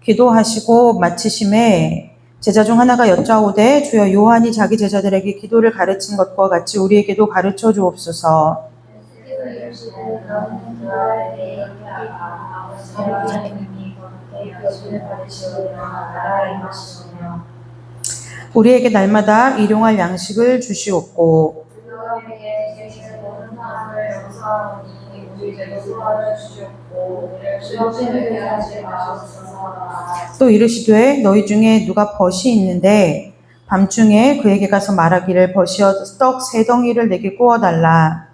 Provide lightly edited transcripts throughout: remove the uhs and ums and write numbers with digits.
기도하시고 마치심에 제자 중 하나가 여짜오되 주여 요한이 자기 제자들에게 기도를 가르친 것과 같이 우리에게도 가르쳐 주옵소서. 우리에게 날마다 일용할 양식을 주시옵고 또 이르시되 너희 중에 누가 벗이 있는데 밤중에 그에게 가서 말하기를 벗이어 떡 3덩이를 내게 구워달라.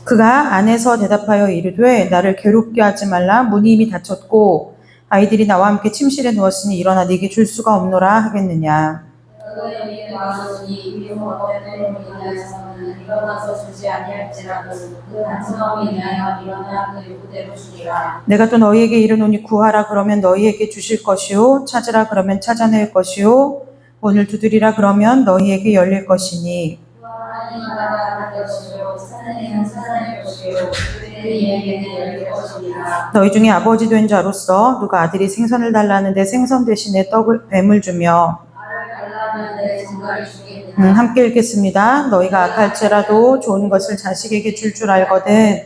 그가 안에서 대답하여 이르되 나를 괴롭게 하지 말라. 문이 이미 닫혔고 아이들이 나와 함께 침실에 누웠으니 일어나 네게 줄 수가 없노라 하겠느냐. 내가 또 너희에게 이르노니 구하라 그러면 너희에게 주실 것이요 찾으라 그러면 찾아낼 것이요 문을 두드리라 그러면 너희에게 열릴 것이니 너희 중에 아버지 된 자로서 누가 아들이 생선을 달라는데 생선 대신에 뱀을 주며 함께 읽겠습니다. 너희가 악할지라도 좋은 것을 자식에게 줄 알거든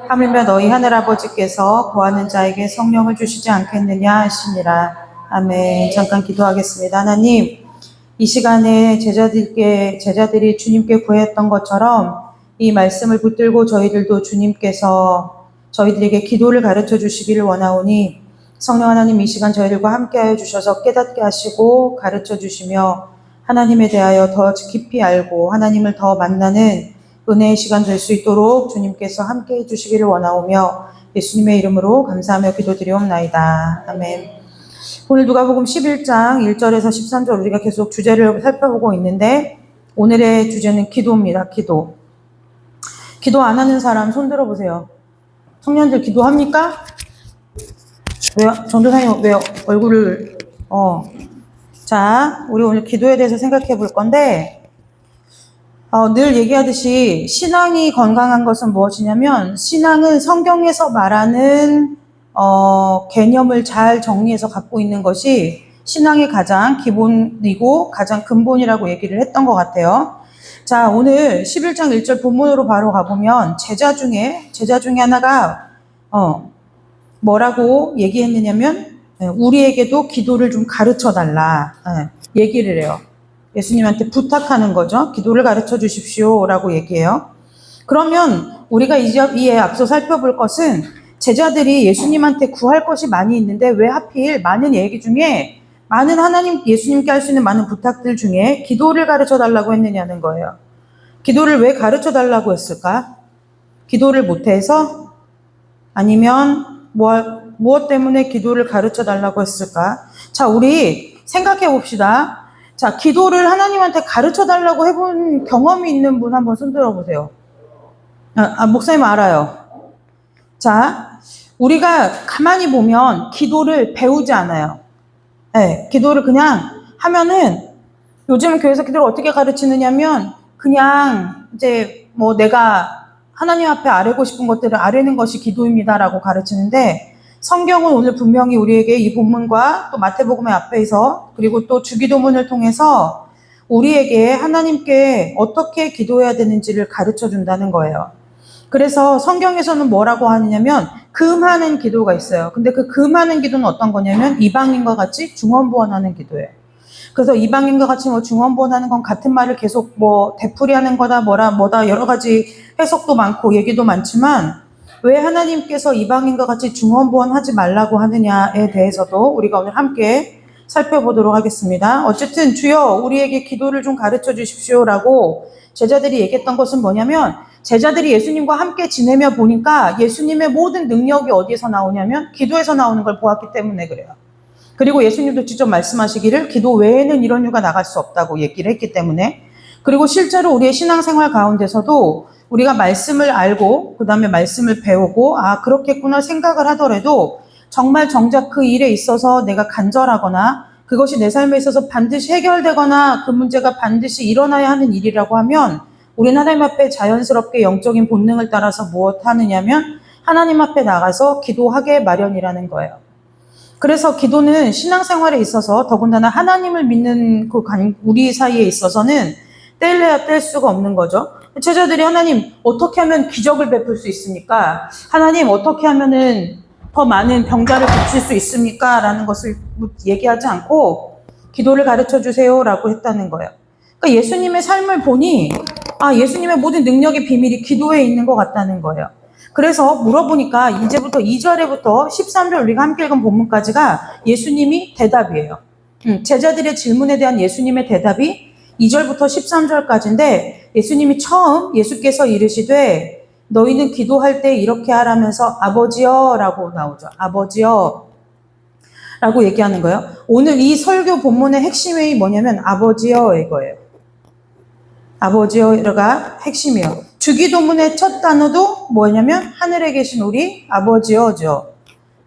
하물며 너희 하늘아버지께서 구하는 자에게 성령을 주시지 않겠느냐 하시니라. 아멘. 잠깐 기도하겠습니다. 하나님, 이 시간에 제자들이 주님께 구했던 것처럼 이 말씀을 붙들고 저희들도 주님께서 저희들에게 기도를 가르쳐 주시기를 원하오니 성령 하나님 이 시간 저희들과 함께하여 주셔서 깨닫게 하시고 가르쳐 주시며 하나님에 대하여 더 깊이 알고 하나님을 더 만나는 은혜의 시간 될 수 있도록 주님께서 함께해 주시기를 원하오며 예수님의 이름으로 감사하며 기도드리옵나이다. 아멘. 오늘 누가복음 11장 1절에서 13절 우리가 계속 주제를 살펴보고 있는데 오늘의 주제는 기도입니다. 기도. 기도 안 하는 사람 손 들어보세요. 청년들 기도합니까? 왜요? 전도사님 왜 얼굴을 자, 우리 오늘 기도에 대해서 생각해 볼 건데 늘 얘기하듯이 신앙이 건강한 것은 무엇이냐면 신앙은 성경에서 말하는 개념을 잘 정리해서 갖고 있는 것이 신앙의 가장 기본이고 가장 근본이라고 얘기를 했던 것 같아요. 자, 오늘 11장 1절 본문으로 바로 가보면 제자 중에 하나가 뭐라고 얘기했느냐면 우리에게도 기도를 좀 가르쳐달라 얘기를 해요. 예수님한테 부탁하는 거죠. 기도를 가르쳐 주십시오 라고 얘기해요. 그러면 우리가 이에 앞서 살펴볼 것은 제자들이 예수님한테 구할 것이 많이 있는데 왜 하필 많은 얘기 중에 많은 예수님께 할 수 있는 많은 부탁들 중에 기도를 가르쳐 달라고 했느냐는 거예요. 기도를 왜 가르쳐 달라고 했을까? 기도를 못해서? 아니면 무엇 때문에 기도를 가르쳐 달라고 했을까? 자, 우리 생각해 봅시다. 자, 기도를 하나님한테 가르쳐 달라고 해본 경험이 있는 분 한번 손 들어보세요. 목사님 알아요. 자, 우리가 가만히 보면 기도를 배우지 않아요. 네, 기도를 그냥 하면은 요즘 교회에서 기도를 어떻게 가르치느냐면 그냥 이제 뭐 내가 하나님 앞에 아뢰고 싶은 것들을 아뢰는 것이 기도입니다라고 가르치는데 성경은 오늘 분명히 우리에게 이 본문과 또 마태복음의 앞에서 그리고 또 주기도문을 통해서 우리에게 하나님께 어떻게 기도해야 되는지를 가르쳐 준다는 거예요. 그래서 성경에서는 뭐라고 하느냐면 금하는 기도가 있어요. 근데 그 금하는 기도는 어떤 거냐면 이방인과 같이 중언부언하는 기도예요. 그래서 이방인과 같이 중언부언하는 건 같은 말을 계속 되풀이하는 거다 뭐다 여러 가지 해석도 많고 얘기도 많지만 왜 하나님께서 이방인과 같이 중언부언하지 말라고 하느냐에 대해서도 우리가 오늘 함께 살펴보도록 하겠습니다. 어쨌든 주여 우리에게 기도를 좀 가르쳐 주십시오라고 제자들이 얘기했던 것은 뭐냐면 제자들이 예수님과 함께 지내며 보니까 예수님의 모든 능력이 어디에서 나오냐면 기도에서 나오는 걸 보았기 때문에 그래요. 그리고 예수님도 직접 말씀하시기를 기도 외에는 이런 유가 나갈 수 없다고 얘기를 했기 때문에 그리고 실제로 우리의 신앙생활 가운데서도 우리가 말씀을 알고 그 다음에 말씀을 배우고 그렇겠구나 생각을 하더라도 정말 정작 그 일에 있어서 내가 간절하거나 그것이 내 삶에 있어서 반드시 해결되거나 그 문제가 반드시 일어나야 하는 일이라고 하면 우리는 하나님 앞에 자연스럽게 영적인 본능을 따라서 무엇 하느냐면 하나님 앞에 나가서 기도하게 마련이라는 거예요. 그래서 기도는 신앙생활에 있어서 더군다나 하나님을 믿는 우리 사이에 있어서는 뗄래야 뗄 수가 없는 거죠. 제자들이 하나님 어떻게 하면 기적을 베풀 수 있습니까? 하나님 어떻게 하면은 더 많은 병자를 고칠 수 있습니까? 라는 것을 얘기하지 않고 기도를 가르쳐 주세요 라고 했다는 거예요. 그러니까 예수님의 삶을 보니 예수님의 모든 능력의 비밀이 기도에 있는 것 같다는 거예요. 그래서 물어보니까 이제부터 2절에부터 13절 우리가 함께 읽은 본문까지가 예수님이 대답이에요. 제자들의 질문에 대한 예수님의 대답이 2절부터 13절까지인데 예수님이 처음 예수께서 이르시되 너희는 기도할 때 이렇게 하라면서 아버지여 라고 나오죠. 아버지여 라고 얘기하는 거예요. 오늘 이 설교 본문의 핵심이 뭐냐면 아버지여 이거예요. 아버지여가 핵심이에요. 주기도문의 첫 단어도 뭐냐면 하늘에 계신 우리 아버지여죠.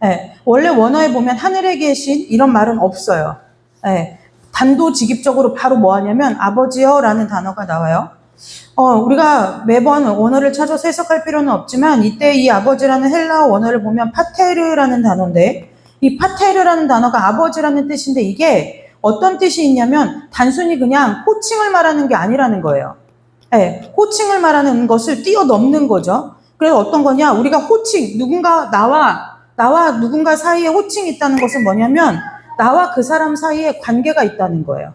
네, 원래 원어에 보면 하늘에 계신 이런 말은 없어요. 네, 단도직입적으로 바로 뭐 하냐면 아버지여라는 단어가 나와요. 우리가 매번 원어를 찾아서 해석할 필요는 없지만 이때 이 아버지라는 헬라어 원어를 보면 파테르라는 단어인데 이 파테르라는 단어가 아버지라는 뜻인데 이게 어떤 뜻이 있냐면 단순히 그냥 호칭을 말하는 게 아니라는 거예요. 네, 호칭을 말하는 것을 뛰어넘는 거죠. 그래서 어떤 거냐? 우리가 호칭, 나와 누군가 사이에 호칭이 있다는 것은 뭐냐면 나와 그 사람 사이에 관계가 있다는 거예요.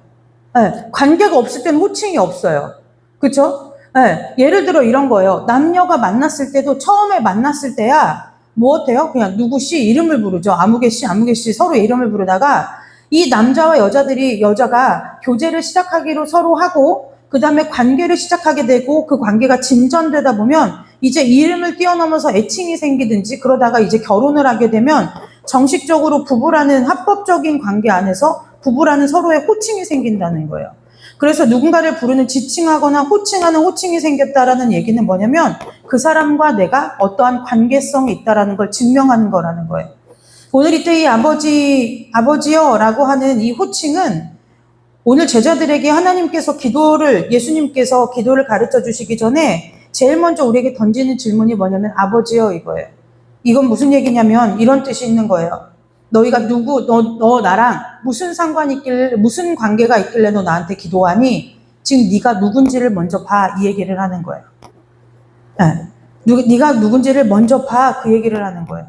네, 관계가 없을 때는 호칭이 없어요. 그렇죠? 네, 예를 들어 이런 거예요. 남녀가 만났을 때도 처음에 만났을 때야 뭐 어때요? 그냥 누구씨 이름을 부르죠. 아무개씨 서로 이름을 부르다가 이 남자와 여자가 교제를 시작하기로 서로 하고 그 다음에 관계를 시작하게 되고 그 관계가 진전되다 보면 이제 이름을 뛰어넘어서 애칭이 생기든지 그러다가 이제 결혼을 하게 되면 정식적으로 부부라는 합법적인 관계 안에서 부부라는 서로의 호칭이 생긴다는 거예요. 그래서 누군가를 부르는 지칭하거나 호칭하는 호칭이 생겼다라는 얘기는 뭐냐면 그 사람과 내가 어떠한 관계성이 있다라는 걸 증명하는 거라는 거예요. 오늘 이때 이 아버지여라고 하는 이 호칭은 오늘 제자들에게 예수님께서 기도를 가르쳐 주시기 전에 제일 먼저 우리에게 던지는 질문이 뭐냐면 아버지여 이거예요. 이건 무슨 얘기냐면 이런 뜻이 있는 거예요. 너희가 너 나랑 무슨 관계가 있길래 너 나한테 기도하니? 지금 네가 누군지를 먼저 봐 이 얘기를 하는 거예요. 네. 네가 누군지를 먼저 봐 그 얘기를 하는 거예요.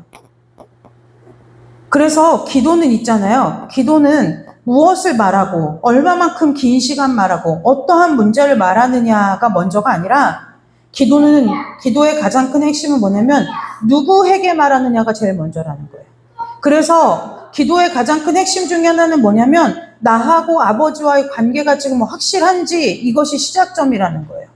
그래서 기도는 있잖아요. 기도는 무엇을 말하고 얼마만큼 긴 시간 말하고 어떠한 문제를 말하느냐가 먼저가 아니라 기도의 가장 큰 핵심은 뭐냐면 누구에게 말하느냐가 제일 먼저라는 거예요. 그래서 기도의 가장 큰 핵심 중에 하나는 뭐냐면 나하고 아버지와의 관계가 지금 확실한지 이것이 시작점이라는 거예요.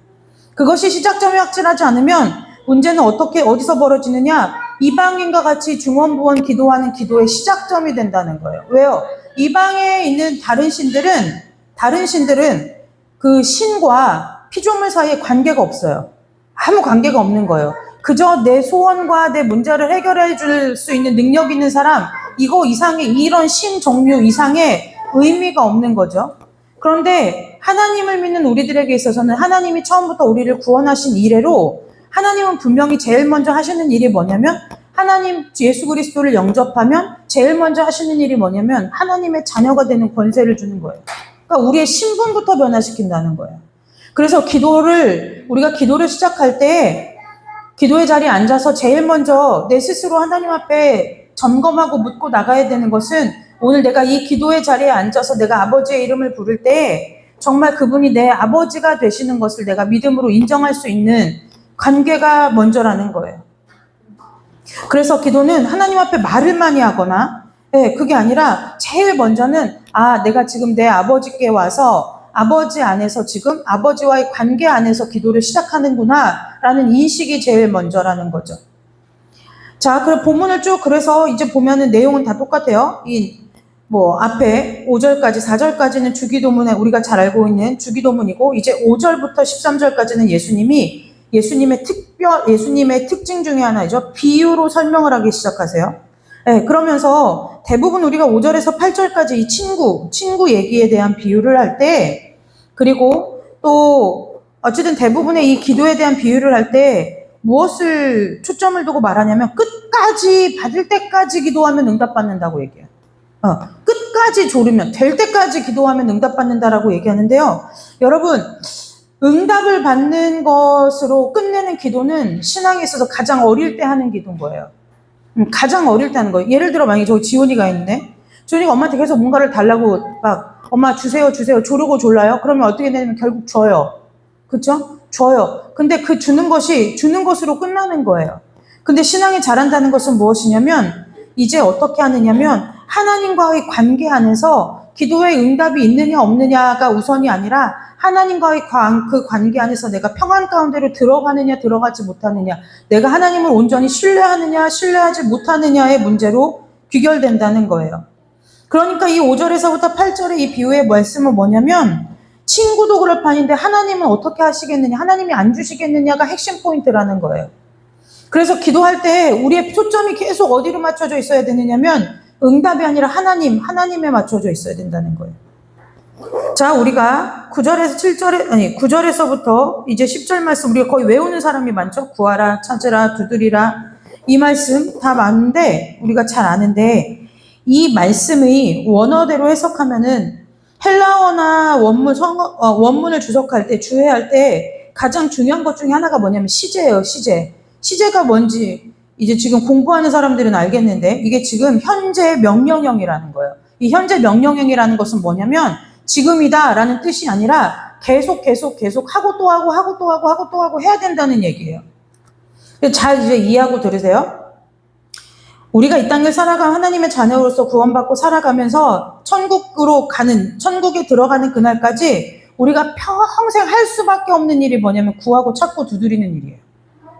그것이 시작점이 확실하지 않으면 문제는 어디서 벌어지느냐? 이방인과 같이 중원부원 기도하는 기도의 시작점이 된다는 거예요. 왜요? 이방에 있는 다른 신들은 그 신과 피조물 사이에 관계가 없어요. 아무 관계가 없는 거예요. 그저 내 소원과 내 문제를 해결해 줄 수 있는 능력 있는 사람, 이거 이상의 이런 신 종류 이상의 의미가 없는 거죠. 그런데 하나님을 믿는 우리들에게 있어서는 하나님이 처음부터 우리를 구원하신 이래로 하나님은 분명히 제일 먼저 하시는 일이 뭐냐면 하나님 예수 그리스도를 영접하면 제일 먼저 하시는 일이 뭐냐면 하나님의 자녀가 되는 권세를 주는 거예요. 그러니까 우리의 신분부터 변화시킨다는 거예요. 그래서 우리가 기도를 시작할 때 기도의 자리에 앉아서 제일 먼저 내 스스로 하나님 앞에 점검하고 묻고 나가야 되는 것은 오늘 내가 이 기도의 자리에 앉아서 내가 아버지의 이름을 부를 때 정말 그분이 내 아버지가 되시는 것을 내가 믿음으로 인정할 수 있는 관계가 먼저라는 거예요. 그래서 기도는 하나님 앞에 말을 많이 하거나 그게 아니라 제일 먼저는 내가 지금 내 아버지께 와서 아버지 안에서 지금 아버지와의 관계 안에서 기도를 시작하는구나 라는 인식이 제일 먼저라는 거죠. 자, 그럼 본문을 그래서 이제 보면은 내용은 다 똑같아요. 앞에 5절까지, 4절까지는 주기도문에 우리가 잘 알고 있는 주기도문이고, 이제 5절부터 13절까지는 예수님의 특징 중에 하나이죠. 비유로 설명을 하기 시작하세요. 그러면서 대부분 우리가 5절에서 8절까지 이 친구 얘기에 대한 비유를 할 때, 그리고 또 어쨌든 대부분의 이 기도에 대한 비유를 할 때 무엇을 초점을 두고 말하냐면 끝까지 받을 때까지 기도하면 응답받는다고 얘기해요. 끝까지 조르면 될 때까지 기도하면 응답받는다라고 얘기하는데요. 여러분, 응답을 받는 것으로 끝내는 기도는 신앙에 있어서 가장 어릴 때 하는 기도인 거예요. 가장 어릴 때 하는 거예요. 예를 들어 만약에 저기 지훈이가 있네. 지훈이가 엄마한테 계속 뭔가를 달라고 막 엄마 주세요 주세요 조르고 졸라요. 그러면 어떻게 되냐면 결국 줘요. 그쵸? 줘요. 근데 그 주는 것이 주는 것으로 끝나는 거예요. 근데 신앙이 자란다는 것은 무엇이냐면 이제 어떻게 하느냐면 하나님과의 관계 안에서 기도에 응답이 있느냐 없느냐가 우선이 아니라 하나님과의 그 관계 안에서 내가 평안 가운데로 들어가느냐 들어가지 못하느냐, 내가 하나님을 온전히 신뢰하느냐 신뢰하지 못하느냐의 문제로 귀결된다는 거예요. 그러니까 이 5절에서부터 8절의 이 비유의 말씀은 뭐냐면 친구도 그럴 판인데 하나님은 어떻게 하시겠느냐, 하나님이 안 주시겠느냐가 핵심 포인트라는 거예요. 그래서 기도할 때 우리의 초점이 계속 어디로 맞춰져 있어야 되느냐면 응답이 아니라 하나님에 맞춰져 있어야 된다는 거예요. 자, 우리가 9절에서부터 이제 10절 말씀 우리가 거의 외우는 사람이 많죠. 구하라, 찾으라, 두드리라. 이 말씀 다 많은데 우리가 잘 아는데 이 말씀의 원어대로 해석하면은 헬라어나 원문을 주석할 때, 주해할 때 가장 중요한 것 중에 하나가 뭐냐면 시제예요, 시제. 시제가 뭔지 이제 지금 공부하는 사람들은 알겠는데 이게 지금 현재 명령형이라는 거예요. 이 현재 명령형이라는 것은 뭐냐면 지금이다 라는 뜻이 아니라 계속 하고 또 하고 해야 된다는 얘기예요. 잘 이제 이해하고 들으세요. 우리가 이 땅을 살아가 하나님의 자녀로서 구원받고 살아가면서 천국에 들어가는 그날까지 우리가 평생 할 수밖에 없는 일이 뭐냐면 구하고 찾고 두드리는 일이에요.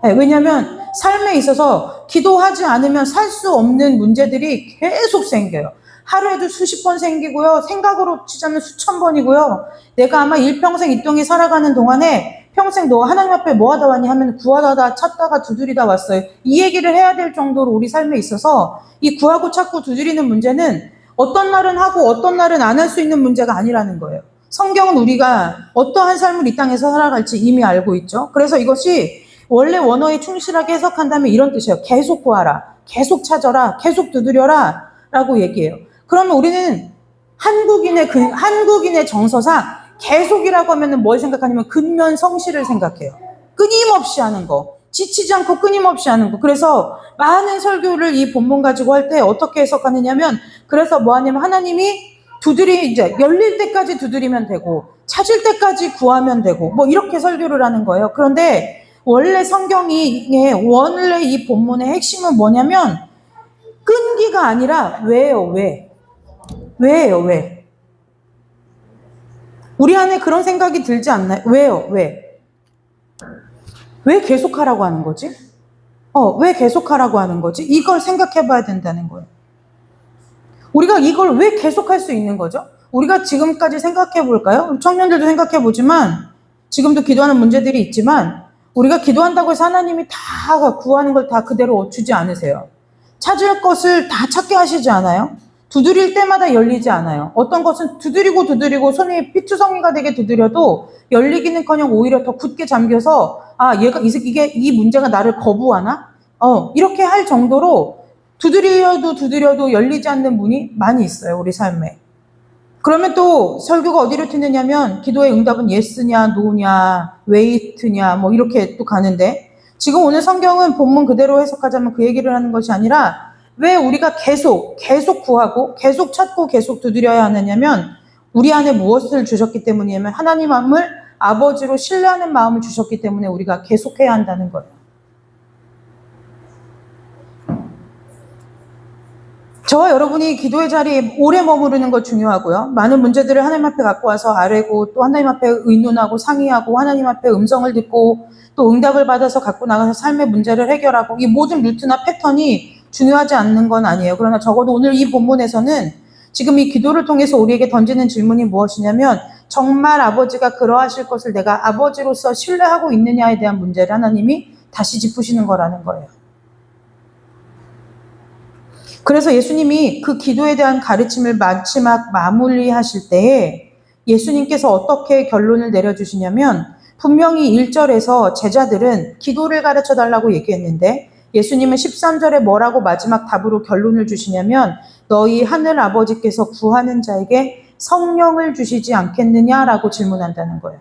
네, 왜냐하면 삶에 있어서 기도하지 않으면 살 수 없는 문제들이 계속 생겨요. 하루에도 수십 번 생기고요. 생각으로 치자면 수천 번이고요. 내가 아마 일평생 이 땅에 살아가는 동안에 평생 너 하나님 앞에 뭐 하다 왔니 하면 구하다 찾다가 두드리다 왔어요. 이 얘기를 해야 될 정도로 우리 삶에 있어서 이 구하고 찾고 두드리는 문제는 어떤 날은 하고 어떤 날은 안 할 수 있는 문제가 아니라는 거예요. 성경은 우리가 어떠한 삶을 이 땅에서 살아갈지 이미 알고 있죠. 그래서 이것이 원래 원어에 충실하게 해석한다면 이런 뜻이에요. 계속 구하라, 계속 찾아라, 계속 두드려라 라고 얘기해요. 그러면 우리는 한국인의 정서상 계속이라고 하면 뭘 생각하냐면 근면성실을 생각해요. 끊임없이 하는 거, 지치지 않고 끊임없이 하는 거. 그래서 많은 설교를 이 본문 가지고 할 때 어떻게 해석하느냐면 그래서 뭐 하냐면 하나님이 이제 열릴 때까지 두드리면 되고 찾을 때까지 구하면 되고 뭐 이렇게 설교를 하는 거예요. 그런데 원래 원래 이 본문의 핵심은 뭐냐면 끈기가 아니라 왜예요, 왜? 왜예요, 왜? 우리 안에 그런 생각이 들지 않나요? 왜요, 왜? 왜 계속하라고 하는 거지? 왜 계속하라고 하는 거지? 이걸 생각해 봐야 된다는 거예요. 우리가 이걸 왜 계속할 수 있는 거죠? 우리가 지금까지 생각해 볼까요? 청년들도 생각해 보지만 지금도 기도하는 문제들이 있지만 우리가 기도한다고 해서 하나님이 다 구하는 걸 다 그대로 주지 않으세요. 찾을 것을 다 찾게 하시지 않아요? 두드릴 때마다 열리지 않아요. 어떤 것은 두드리고 손이 피투성이가 되게 두드려도 열리기는커녕 오히려 더 굳게 잠겨서 이 문제가 나를 거부하나? 이렇게 할 정도로 두드려도 열리지 않는 문이 많이 있어요, 우리 삶에. 그러면 또 설교가 어디로 튀느냐면 기도의 응답은 예스냐, 노냐, 웨이트냐 뭐 이렇게 또 가는데 지금 오늘 성경은 본문 그대로 해석하자면 그 얘기를 하는 것이 아니라 왜 우리가 계속 구하고 계속 찾고 계속 두드려야 하느냐면 우리 안에 무엇을 주셨기 때문이냐면 하나님을 아버지로 신뢰하는 마음을 주셨기 때문에 우리가 계속해야 한다는 거예요. 저와 여러분이 기도의 자리에 오래 머무르는 것 중요하고요. 많은 문제들을 하나님 앞에 갖고 와서 아뢰고 또 하나님 앞에 의논하고 상의하고 하나님 앞에 음성을 듣고 또 응답을 받아서 갖고 나가서 삶의 문제를 해결하고 이 모든 루트나 패턴이 중요하지 않는 건 아니에요. 그러나 적어도 오늘 이 본문에서는 지금 이 기도를 통해서 우리에게 던지는 질문이 무엇이냐면 정말 아버지가 그러하실 것을 내가 아버지로서 신뢰하고 있느냐에 대한 문제를 하나님이 다시 짚으시는 거라는 거예요. 그래서 예수님이 그 기도에 대한 가르침을 마지막 마무리하실 때에 예수님께서 어떻게 결론을 내려주시냐면 분명히 1절에서 제자들은 기도를 가르쳐 달라고 얘기했는데 예수님은 13절에 뭐라고 마지막 답으로 결론을 주시냐면 너희 하늘 아버지께서 구하는 자에게 성령을 주시지 않겠느냐라고 질문한다는 거예요.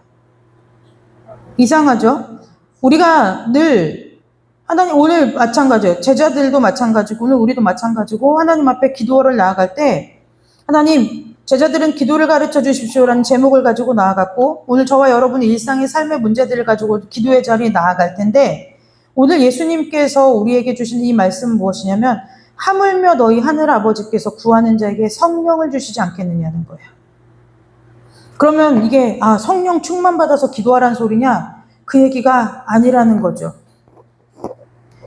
이상하죠? 우리가 늘 하나님, 오늘 마찬가지예요. 제자들도 마찬가지고 오늘 우리도 마찬가지고 하나님 앞에 기도를 나아갈 때 하나님, 제자들은 기도를 가르쳐 주십시오라는 제목을 가지고 나아갔고 오늘 저와 여러분의 일상의 삶의 문제들을 가지고 기도의 자리에 나아갈 텐데 오늘 예수님께서 우리에게 주신 이 말씀은 무엇이냐면 하물며 너희 하늘 아버지께서 구하는 자에게 성령을 주시지 않겠느냐는 거예요. 그러면 이게 성령 충만받아서 기도하라는 소리냐? 그 얘기가 아니라는 거죠.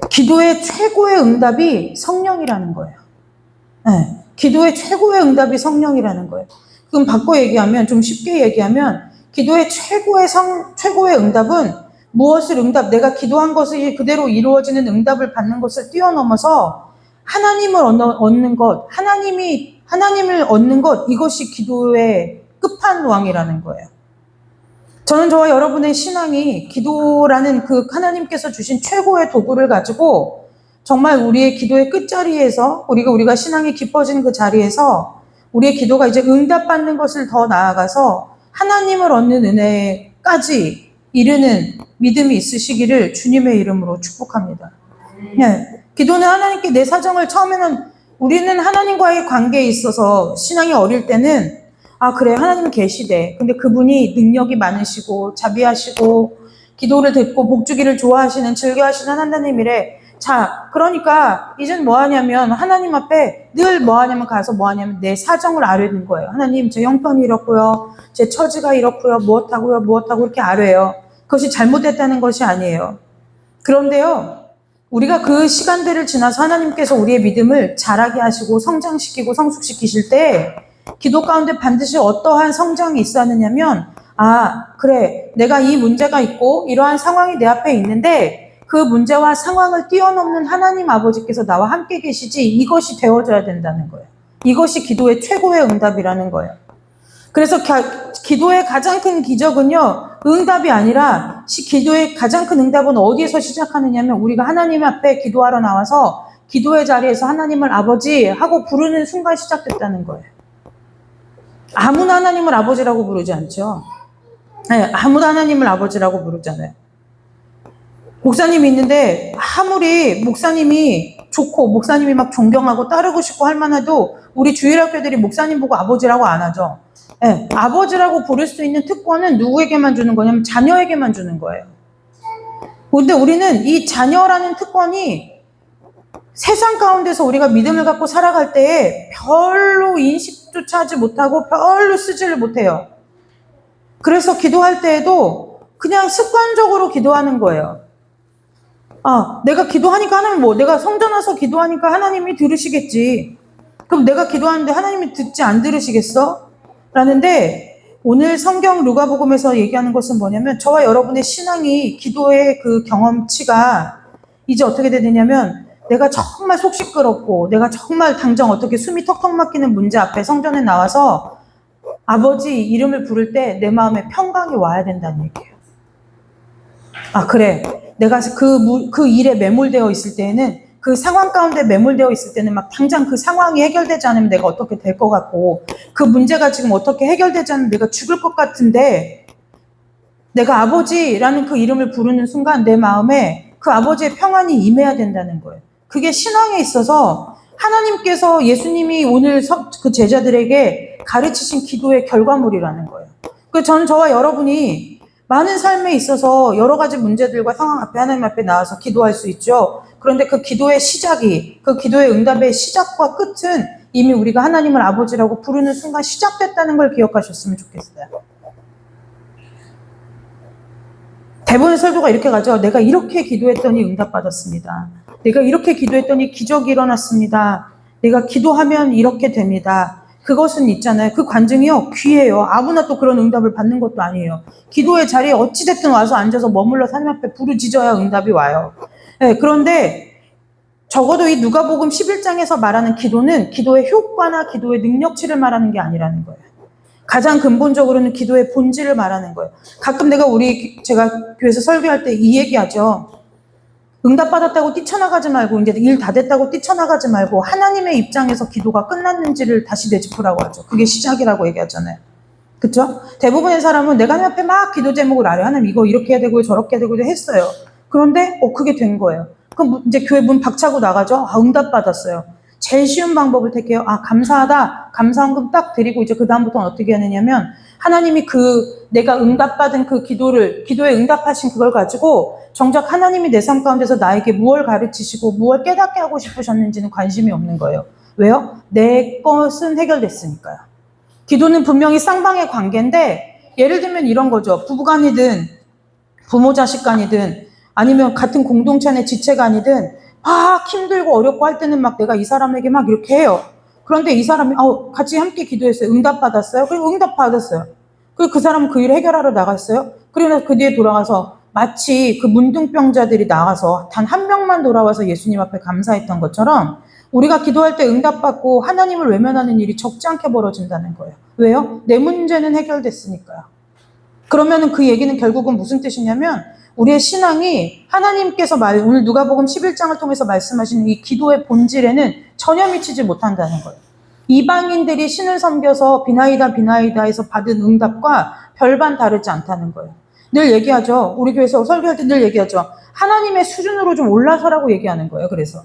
기도의 최고의 응답이 성령이라는 거예요. 네. 기도의 최고의 응답이 성령이라는 거예요. 그럼 바꿔 얘기하면, 좀 쉽게 얘기하면, 기도의 최고의 응답은 무엇을 내가 기도한 것이 그대로 이루어지는 응답을 받는 것을 뛰어넘어서 하나님을 얻는 것, 하나님을 얻는 것, 이것이 기도의 끝판왕이라는 거예요. 저는 저와 여러분의 신앙이 기도라는 그 하나님께서 주신 최고의 도구를 가지고 정말 우리의 기도의 끝자리에서 우리가 신앙이 깊어진 그 자리에서 우리의 기도가 이제 응답받는 것을 더 나아가서 하나님을 얻는 은혜까지 이르는 믿음이 있으시기를 주님의 이름으로 축복합니다. 네. 기도는 하나님께 내 사정을 처음에는 우리는 하나님과의 관계에 있어서 신앙이 어릴 때는 그래 하나님 계시대. 근데 그분이 능력이 많으시고 자비하시고 기도를 듣고 복주기를 좋아하시는 즐겨하시는 하나님이래. 자, 그러니까 이젠 뭐 하냐면 하나님 앞에 늘 뭐 하냐면 가서 뭐 하냐면 내 사정을 아뢰는 거예요. 하나님 제 형편이 이렇고요. 제 처지가 이렇고요. 무엇하고 이렇게 아뢰요. 그것이 잘못됐다는 것이 아니에요. 그런데요. 우리가 그 시간들을 지나서 하나님께서 우리의 믿음을 자라게 하시고 성장시키고 성숙시키실 때 기도 가운데 반드시 어떠한 성장이 있어야 하느냐면 그래 내가 이 문제가 있고 이러한 상황이 내 앞에 있는데 그 문제와 상황을 뛰어넘는 하나님 아버지께서 나와 함께 계시지 이것이 되어져야 된다는 거예요. 이것이 기도의 최고의 응답이라는 거예요. 그래서 기도의 가장 큰 기적은요. 응답이 아니라 기도의 가장 큰 응답은 어디에서 시작하느냐면 우리가 하나님 앞에 기도하러 나와서 기도의 자리에서 하나님을 아버지 하고 부르는 순간 시작됐다는 거예요. 아무나 하나님을 아버지라고 부르지 않죠. 네, 아무나 하나님을 아버지라고 부르잖아요. 목사님이 있는데 아무리 목사님이 좋고 목사님이 막 존경하고 따르고 싶고 할 만해도 우리 주일학교들이 목사님 보고 아버지라고 안 하죠. 네, 아버지라고 부를 수 있는 특권은 누구에게만 주는 거냐면 자녀에게만 주는 거예요. 근데 우리는 이 자녀라는 특권이 세상 가운데서 우리가 믿음을 갖고 살아갈 때에 별로 인식조차 하지 못하고 별로 쓰지를 못해요. 그래서 기도할 때에도 그냥 습관적으로 기도하는 거예요. 내가 기도하니까 하나님 내가 성전 와서 기도하니까 하나님이 들으시겠지. 그럼 내가 기도하는데 하나님이 듣지 안 들으시겠어? 라는데 오늘 성경 누가복음에서 얘기하는 것은 뭐냐면 저와 여러분의 신앙이 기도의 그 경험치가 이제 어떻게 되느냐면 내가 정말 속 시끄럽고 내가 정말 당장 어떻게 숨이 턱턱 막히는 문제 앞에 성전에 나와서 아버지 이름을 부를 때 내 마음에 평강이 와야 된다는 얘기예요. 그래. 내가 그 일에 매몰되어 있을 때에는 그 상황 가운데 매몰되어 있을 때는 막 당장 그 상황이 해결되지 않으면 내가 어떻게 될 것 같고 그 문제가 지금 어떻게 해결되지 않으면 내가 죽을 것 같은데 내가 아버지라는 그 이름을 부르는 순간 내 마음에 그 아버지의 평안이 임해야 된다는 거예요. 그게 신앙에 있어서 하나님께서 예수님이 오늘 그 제자들에게 가르치신 기도의 결과물이라는 거예요. 그래서 저는 저와 여러분이 많은 삶에 있어서 여러 가지 문제들과 상황 앞에 하나님 앞에 나와서 기도할 수 있죠. 그런데 그 기도의 시작이, 그 기도의 응답의 시작과 끝은 이미 우리가 하나님을 아버지라고 부르는 순간 시작됐다는 걸 기억하셨으면 좋겠어요. 대부분의 설교가 이렇게 가죠. 내가 이렇게 기도했더니 응답받았습니다. 내가 이렇게 기도했더니 기적이 일어났습니다. 내가 기도하면 이렇게 됩니다. 그것은 있잖아요. 그 관증이요. 귀해요. 아무나 또 그런 응답을 받는 것도 아니에요. 기도의 자리에 어찌됐든 와서 앉아서 머물러 하나님 앞에 부르짖어야 응답이 와요. 네, 그런데 적어도 이 누가복음 11장에서 말하는 기도는 기도의 효과나 기도의 능력치를 말하는 게 아니라는 거예요. 가장 근본적으로는 기도의 본질을 말하는 거예요. 가끔 제가 교회에서 설교할 때 이 얘기하죠. 응답받았다고 뛰쳐나가지 말고, 이제 일 다 됐다고 뛰쳐나가지 말고, 하나님의 입장에서 기도가 끝났는지를 다시 되짚으라고 하죠. 그게 시작이라고 얘기하잖아요. 그쵸? 대부분의 사람은 내가 하나님 앞에 막 기도 제목을 알아요. 하나님 이거 이렇게 해야 되고, 저렇게 해야 되고 했어요. 그런데, 그게 된 거예요. 그럼 이제 교회 문 박차고 나가죠? 응답받았어요. 제일 쉬운 방법을 택해요. 감사하다. 감사헌금 딱 드리고, 이제 그다음부터는 어떻게 하느냐면, 하나님이 내가 응답받은 그 기도에 응답하신 그걸 가지고, 정작 하나님이 내 삶 가운데서 나에게 무엇을 가르치시고, 무엇을 깨닫게 하고 싶으셨는지는 관심이 없는 거예요. 왜요? 내 것은 해결됐으니까요. 기도는 분명히 쌍방의 관계인데, 예를 들면 이런 거죠. 부부간이든, 부모 자식 간이든, 아니면 같은 공동체 안의 지체간이든, 막 힘들고 어렵고 할 때는 막 내가 이 사람에게 막 이렇게 해요. 그런데 이 사람이 같이 함께 기도했어요. 응답받았어요. 그리고 응답받았어요. 그리고 그 사람은 그 일을 해결하러 나갔어요. 그러면서 그 뒤에 돌아가서 마치 그 문둥병자들이 나가서 단 한 명만 돌아와서 예수님 앞에 감사했던 것처럼 우리가 기도할 때 응답받고 하나님을 외면하는 일이 적지 않게 벌어진다는 거예요. 왜요? 내 문제는 해결됐으니까요. 그러면은 그 얘기는 결국은 무슨 뜻이냐면 우리의 신앙이 하나님께서 오늘 누가복음 11장을 통해서 말씀하시는 이 기도의 본질에는 전혀 미치지 못한다는 거예요. 이방인들이 신을 섬겨서 비나이다 해서 받은 응답과 별반 다르지 않다는 거예요. 늘 얘기하죠. 우리 교회에서 설교할 때 늘 얘기하죠. 하나님의 수준으로 좀 올라서라고 얘기하는 거예요. 그래서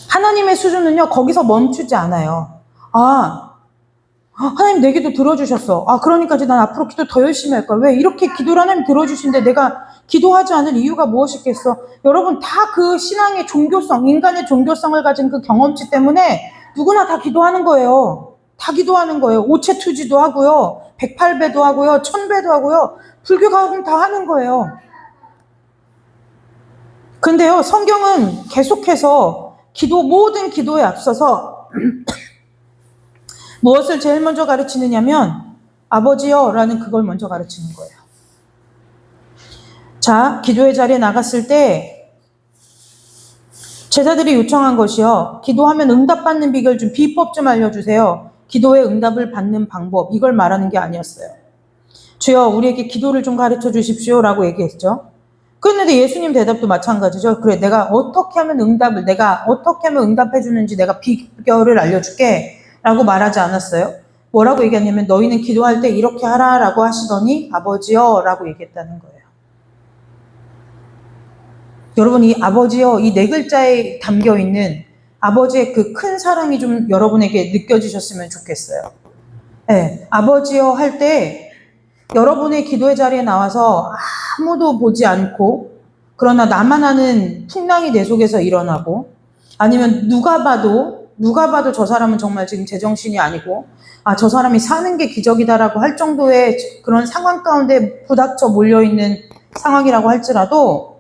하나님의 수준은요. 거기서 멈추지 않아요. 하나님 내 기도 들어주셨어. 그러니까 이제 난 앞으로 기도 더 열심히 할 거야. 왜? 이렇게 기도를 하나님 들어주신데 내가 기도하지 않을 이유가 무엇이겠어? 여러분 다 그 신앙의 종교성, 인간의 종교성을 가진 그 경험치 때문에 누구나 다 기도하는 거예요. 다 기도하는 거예요. 오체투지도 하고요. 108배도 하고요. 1000배도 하고요. 불교가 다 하는 거예요. 근데요. 성경은 계속해서 모든 기도에 앞서서 무엇을 제일 먼저 가르치느냐면 아버지여 라는 그걸 먼저 가르치는 거예요. 자, 기도의 자리에 나갔을 때 제자들이 요청한 것이요. 기도하면 응답받는 비결 비법 좀 알려주세요. 기도의 응답을 받는 방법 이걸 말하는 게 아니었어요. 주여 우리에게 기도를 좀 가르쳐 주십시오 라고 얘기했죠. 그런데 예수님 대답도 마찬가지죠. 그래 내가 어떻게 하면 응답해 주는지 내가 비결을 알려줄게 라고 말하지 않았어요. 뭐라고 얘기했냐면 너희는 기도할 때 이렇게 하라 라고 하시더니 아버지여 라고 얘기했다는 거예요. 여러분 이 아버지여 이 네 글자에 담겨있는 아버지의 그 큰 사랑이 좀 여러분에게 느껴지셨으면 좋겠어요. 네, 아버지여 할 때 여러분의 기도의 자리에 나와서 아무도 보지 않고 그러나 나만 아는 풍랑이 내 속에서 일어나고 아니면 누가 봐도 저 사람은 정말 지금 제정신이 아니고 저 사람이 사는 게 기적이다라고 할 정도의 그런 상황 가운데 부닥쳐 몰려있는 상황이라고 할지라도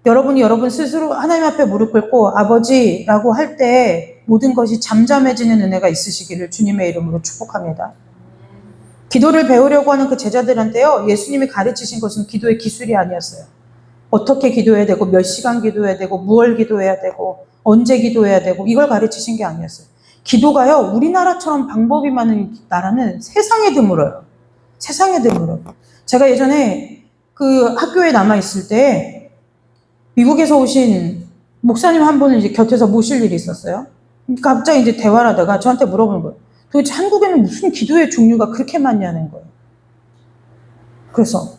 여러분이 여러분 스스로 하나님 앞에 무릎 꿇고 아버지라고 할 때 모든 것이 잠잠해지는 은혜가 있으시기를 주님의 이름으로 축복합니다. 기도를 배우려고 하는 그 제자들한테요. 예수님이 가르치신 것은 기도의 기술이 아니었어요. 어떻게 기도해야 되고 몇 시간 기도해야 되고 무얼 기도해야 되고 언제 기도해야 되고 이걸 가르치신 게 아니었어요. 기도가요. 우리나라처럼 방법이 많은 나라는 세상에 드물어요. 세상에 드물어요. 제가 예전에 그 학교에 남아있을 때 미국에서 오신 목사님 한 분을 이제 곁에서 모실 일이 있었어요. 갑자기 이제 대화를 하다가 저한테 물어보는 거예요. 도대체 한국에는 무슨 기도의 종류가 그렇게 많냐는 거예요. 그래서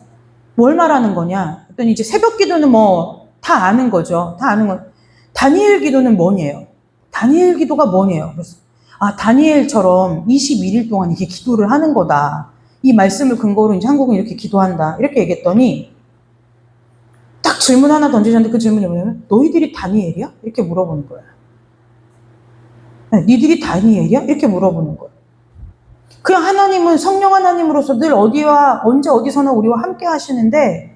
뭘 말하는 거냐? 그랬더니 이제 새벽 기도는 뭐 다 아는 거죠. 다 아는 거. 다니엘 기도는 뭐니에요? 다니엘 기도가 뭐니에요? 그래서 다니엘처럼 21일 동안 이렇게 기도를 하는 거다. 이 말씀을 근거로 이제 한국은 이렇게 기도한다. 이렇게 얘기했더니 딱 질문 하나 던지셨는데 그 질문이 뭐냐면 너희들이 다니엘이야? 이렇게 물어보는 거예요. 니들이 다니엘이야? 이렇게 물어보는 거예요. 그냥 하나님은 성령 하나님으로서 늘 어디와 언제 어디서나 우리와 함께 하시는데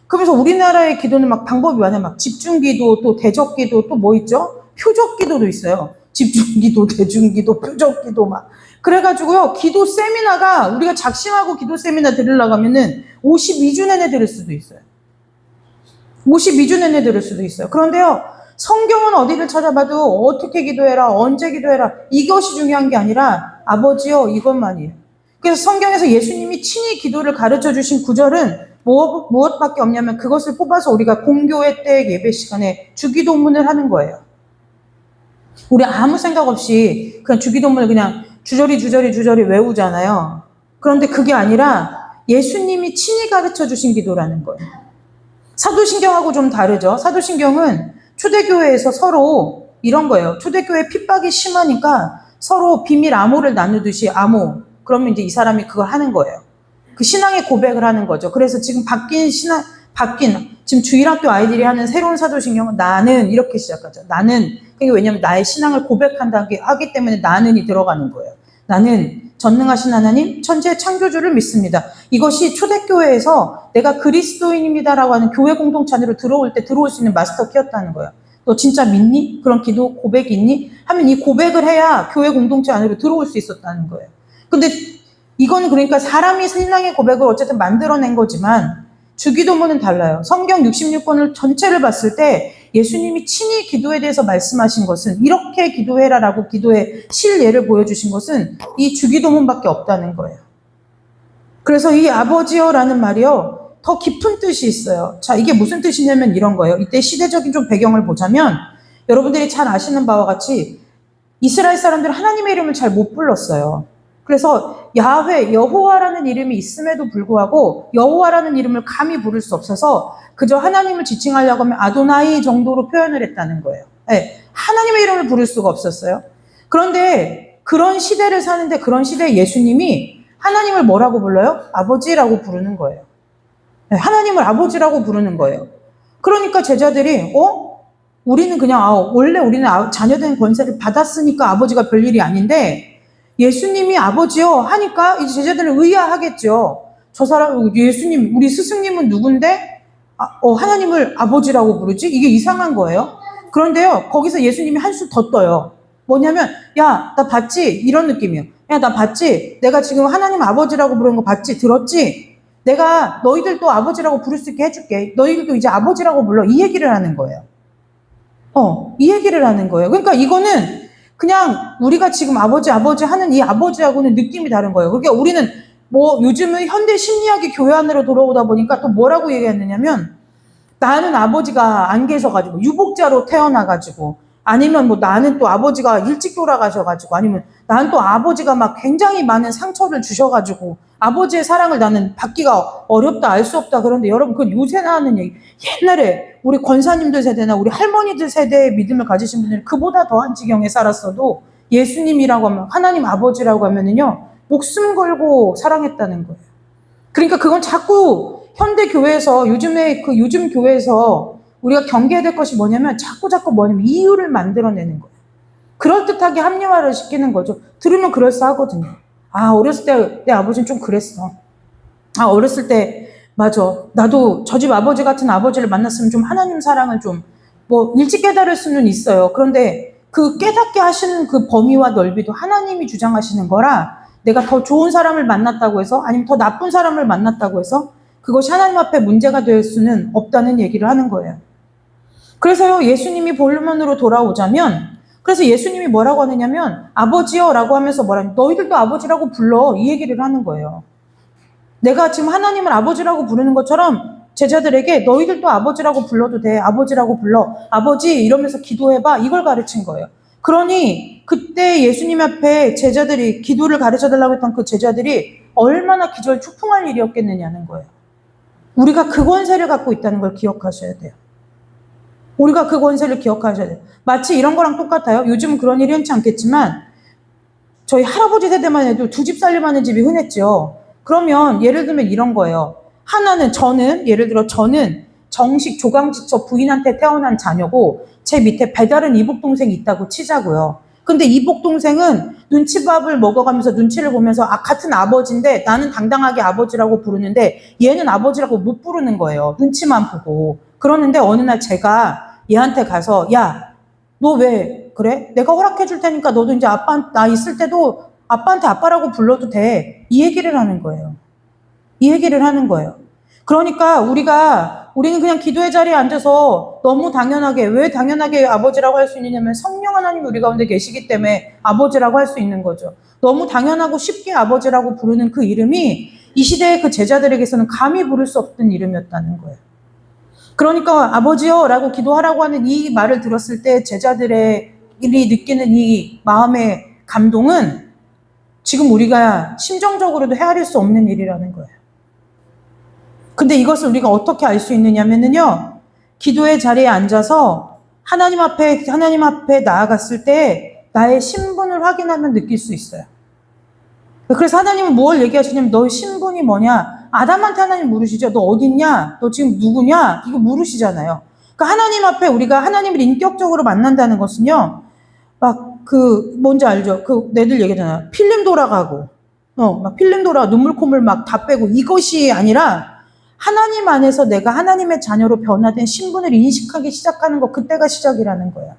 그러면서 우리나라의 기도는 막 방법이 많아요. 막 집중기도 또 대적기도 또 뭐 있죠? 표적기도도 있어요. 집중기도 대중기도 표적기도 막 그래가지고요. 기도 세미나가 우리가 작심하고 기도 세미나 들으려고 하면은 52주 내내 들을 수도 있어요. 52주 내내 들을 수도 있어요. 그런데요. 성경은 어디를 찾아봐도 어떻게 기도해라, 언제 기도해라, 이것이 중요한 게 아니라 아버지요, 이것만이에요. 그래서 성경에서 예수님이 친히 기도를 가르쳐 주신 구절은 무엇밖에 없냐면 그것을 뽑아서 우리가 공교회 때 예배 시간에 주기도문을 하는 거예요. 우리 아무 생각 없이 그냥 주기도문을 그냥 주저리 외우잖아요. 그런데 그게 아니라 예수님이 친히 가르쳐 주신 기도라는 거예요. 사도신경하고 좀 다르죠. 사도신경은 초대교회에서 서로 이런 거예요. 초대교회 핍박이 심하니까 서로 비밀 암호를 나누듯이 암호. 그러면 이제 이 사람이 그걸 하는 거예요. 그 신앙의 고백을 하는 거죠. 그래서 지금 지금 주일학교 아이들이 하는 새로운 사도신경은 나는 이렇게 시작하죠. 나는. 그게 왜냐면 나의 신앙을 고백한다기 하기 때문에 나는이 들어가는 거예요. 나는 전능하신 하나님, 천지의 창조주를 믿습니다. 이것이 초대교회에서 내가 그리스도인입니다라고 하는 교회 공동체 안으로 들어올 수 있는 마스터 키였다는 거예요. 너 진짜 믿니? 그런 기도 고백이 있니? 하면 이 고백을 해야 교회 공동체 안으로 들어올 수 있었다는 거예요. 근데 이건 그러니까 사람이 신앙의 고백을 어쨌든 만들어낸 거지만 주기도문은 달라요. 성경 66권을 전체를 봤을 때 예수님이 친히 기도에 대해서 말씀하신 것은 이렇게 기도해라라고 기도의 실예를 보여주신 것은 이 주기도문밖에 없다는 거예요. 그래서 이 아버지여라는 말이요. 더 깊은 뜻이 있어요. 자, 이게 무슨 뜻이냐면 이런 거예요. 이때 시대적인 좀 배경을 보자면 여러분들이 잘 아시는 바와 같이 이스라엘 사람들은 하나님의 이름을 잘 못 불렀어요. 그래서 야훼, 여호와라는 이름이 있음에도 불구하고 여호와라는 이름을 감히 부를 수 없어서 그저 하나님을 지칭하려고 하면 아도나이 정도로 표현을 했다는 거예요. 네, 하나님의 이름을 부를 수가 없었어요. 그런데 그런 시대를 사는데 그런 시대에 예수님이 하나님을 뭐라고 불러요? 아버지라고 부르는 거예요. 네, 하나님을 아버지라고 부르는 거예요. 그러니까 제자들이 우리는 그냥 원래 우리는 자녀된 권세를 받았으니까 아버지가 별일이 아닌데 예수님이 아버지요 하니까 이제 제자들은 의아하겠죠. 저 사람 예수님 우리 스승님은 누군데 하나님을 아버지라고 부르지? 이게 이상한 거예요. 그런데요 거기서 예수님이 한수 더 떠요. 뭐냐면 야 나 봤지? 이런 느낌이에요. 야 나 봤지? 내가 지금 하나님 아버지라고 부르는 거 봤지? 들었지? 내가 너희들도 아버지라고 부를 수 있게 해줄게. 너희들도 이제 아버지라고 불러. 이 얘기를 하는 거예요. 이 얘기를 하는 거예요. 그러니까 이거는 그냥 우리가 지금 아버지 하는 이 아버지하고는 느낌이 다른 거예요. 그러니까 우리는 요즘은 현대 심리학이 교회 안으로 들어오다 보니까 또 뭐라고 얘기했느냐면 나는 아버지가 안 계셔가지고 유복자로 태어나가지고 아니면 나는 또 아버지가 일찍 돌아가셔가지고 아니면 나는 또 아버지가 막 굉장히 많은 상처를 주셔가지고 아버지의 사랑을 나는 받기가 어렵다 알 수 없다. 그런데 여러분 그건 요새 나오는 얘기. 옛날에 우리 권사님들 세대나 우리 할머니들 세대의 믿음을 가지신 분들은 그보다 더한 지경에 살았어도 예수님이라고 하면 하나님 아버지라고 하면은요 목숨 걸고 사랑했다는 거예요. 그러니까 그건 자꾸 현대 교회에서 요즘 교회에서 우리가 경계해야 될 것이 뭐냐면 자꾸 뭐냐면 이유를 만들어내는 거예요. 그럴듯하게 합리화를 시키는 거죠. 들으면 그럴싸하거든요. 어렸을 때 내 아버지는 좀 그랬어. 어렸을 때 맞아. 나도 저 집 아버지 같은 아버지를 만났으면 좀 하나님 사랑을 좀 일찍 깨달을 수는 있어요. 그런데 그 깨닫게 하시는 그 범위와 넓이도 하나님이 주장하시는 거라 내가 더 좋은 사람을 만났다고 해서 아니면 더 나쁜 사람을 만났다고 해서 그것이 하나님 앞에 문제가 될 수는 없다는 얘기를 하는 거예요. 그래서요 예수님이 본문으로 돌아오자면 그래서 예수님이 뭐라고 하느냐면 아버지요 라고 하면서 뭐라면 너희들도 아버지라고 불러 이 얘기를 하는 거예요. 내가 지금 하나님을 아버지라고 부르는 것처럼 제자들에게 너희들도 아버지라고 불러도 돼. 아버지라고 불러. 아버지 이러면서 기도해봐. 이걸 가르친 거예요. 그러니 그때 예수님 앞에 제자들이 기도를 가르쳐달라고 했던 그 제자들이 얼마나 기절 축풍할 일이었겠느냐는 거예요. 우리가 그 권세를 갖고 있다는 걸 기억하셔야 돼요. 우리가 그 권세를 기억하셔야 돼요. 마치 이런 거랑 똑같아요. 요즘은 그런 일이 흔치 않겠지만 저희 할아버지 세대만 해도 두 집 살림하는 집이 흔했죠. 그러면 예를 들면 이런 거예요. 예를 들어 저는 정식 조강지처 부인한테 태어난 자녀고 제 밑에 배다른 이복동생이 있다고 치자고요. 근데 이복동생은 눈치밥을 먹어가면서 눈치를 보면서 같은 아버지인데 나는 당당하게 아버지라고 부르는데 얘는 아버지라고 못 부르는 거예요. 눈치만 보고. 그러는데 어느 날 제가 얘한테 가서 야, 너 왜 그래? 내가 허락해 줄 테니까 너도 이제 나 있을 때도 아빠한테 아빠라고 불러도 돼. 이 얘기를 하는 거예요. 이 얘기를 하는 거예요. 그러니까 우리가 우리는 그냥 기도의 자리에 앉아서 너무 당연하게, 왜 당연하게 아버지라고 할 수 있느냐면 성령 하나님이 우리 가운데 계시기 때문에 아버지라고 할 수 있는 거죠. 너무 당연하고 쉽게 아버지라고 부르는 그 이름이 이 시대의 그 제자들에게서는 감히 부를 수 없던 이름이었다는 거예요. 그러니까 아버지요 라고 기도하라고 하는 이 말을 들었을 때 제자들이 느끼는 이 마음의 감동은 지금 우리가 심정적으로도 헤아릴 수 없는 일이라는 거예요. 근데 이것을 우리가 어떻게 알 수 있느냐면요, 기도의 자리에 앉아서 하나님 앞에 나아갔을 때 나의 신분을 확인하면 느낄 수 있어요. 그래서 하나님은 뭘 얘기하시냐면 너의 신분이 뭐냐? 아담한테 하나님 물으시죠. 너 어딨냐? 너 지금 누구냐? 이거 물으시잖아요. 그러니까 하나님 앞에 우리가 하나님을 인격적으로 만난다는 것은요, 막 뭔지 알죠? 내들 얘기하잖아요. 필름 돌아가고, 막 필름 돌아가 눈물 콧물 막 다 빼고 이것이 아니라 하나님 안에서 내가 하나님의 자녀로 변화된 신분을 인식하기 시작하는 것, 그때가 시작이라는 거예요.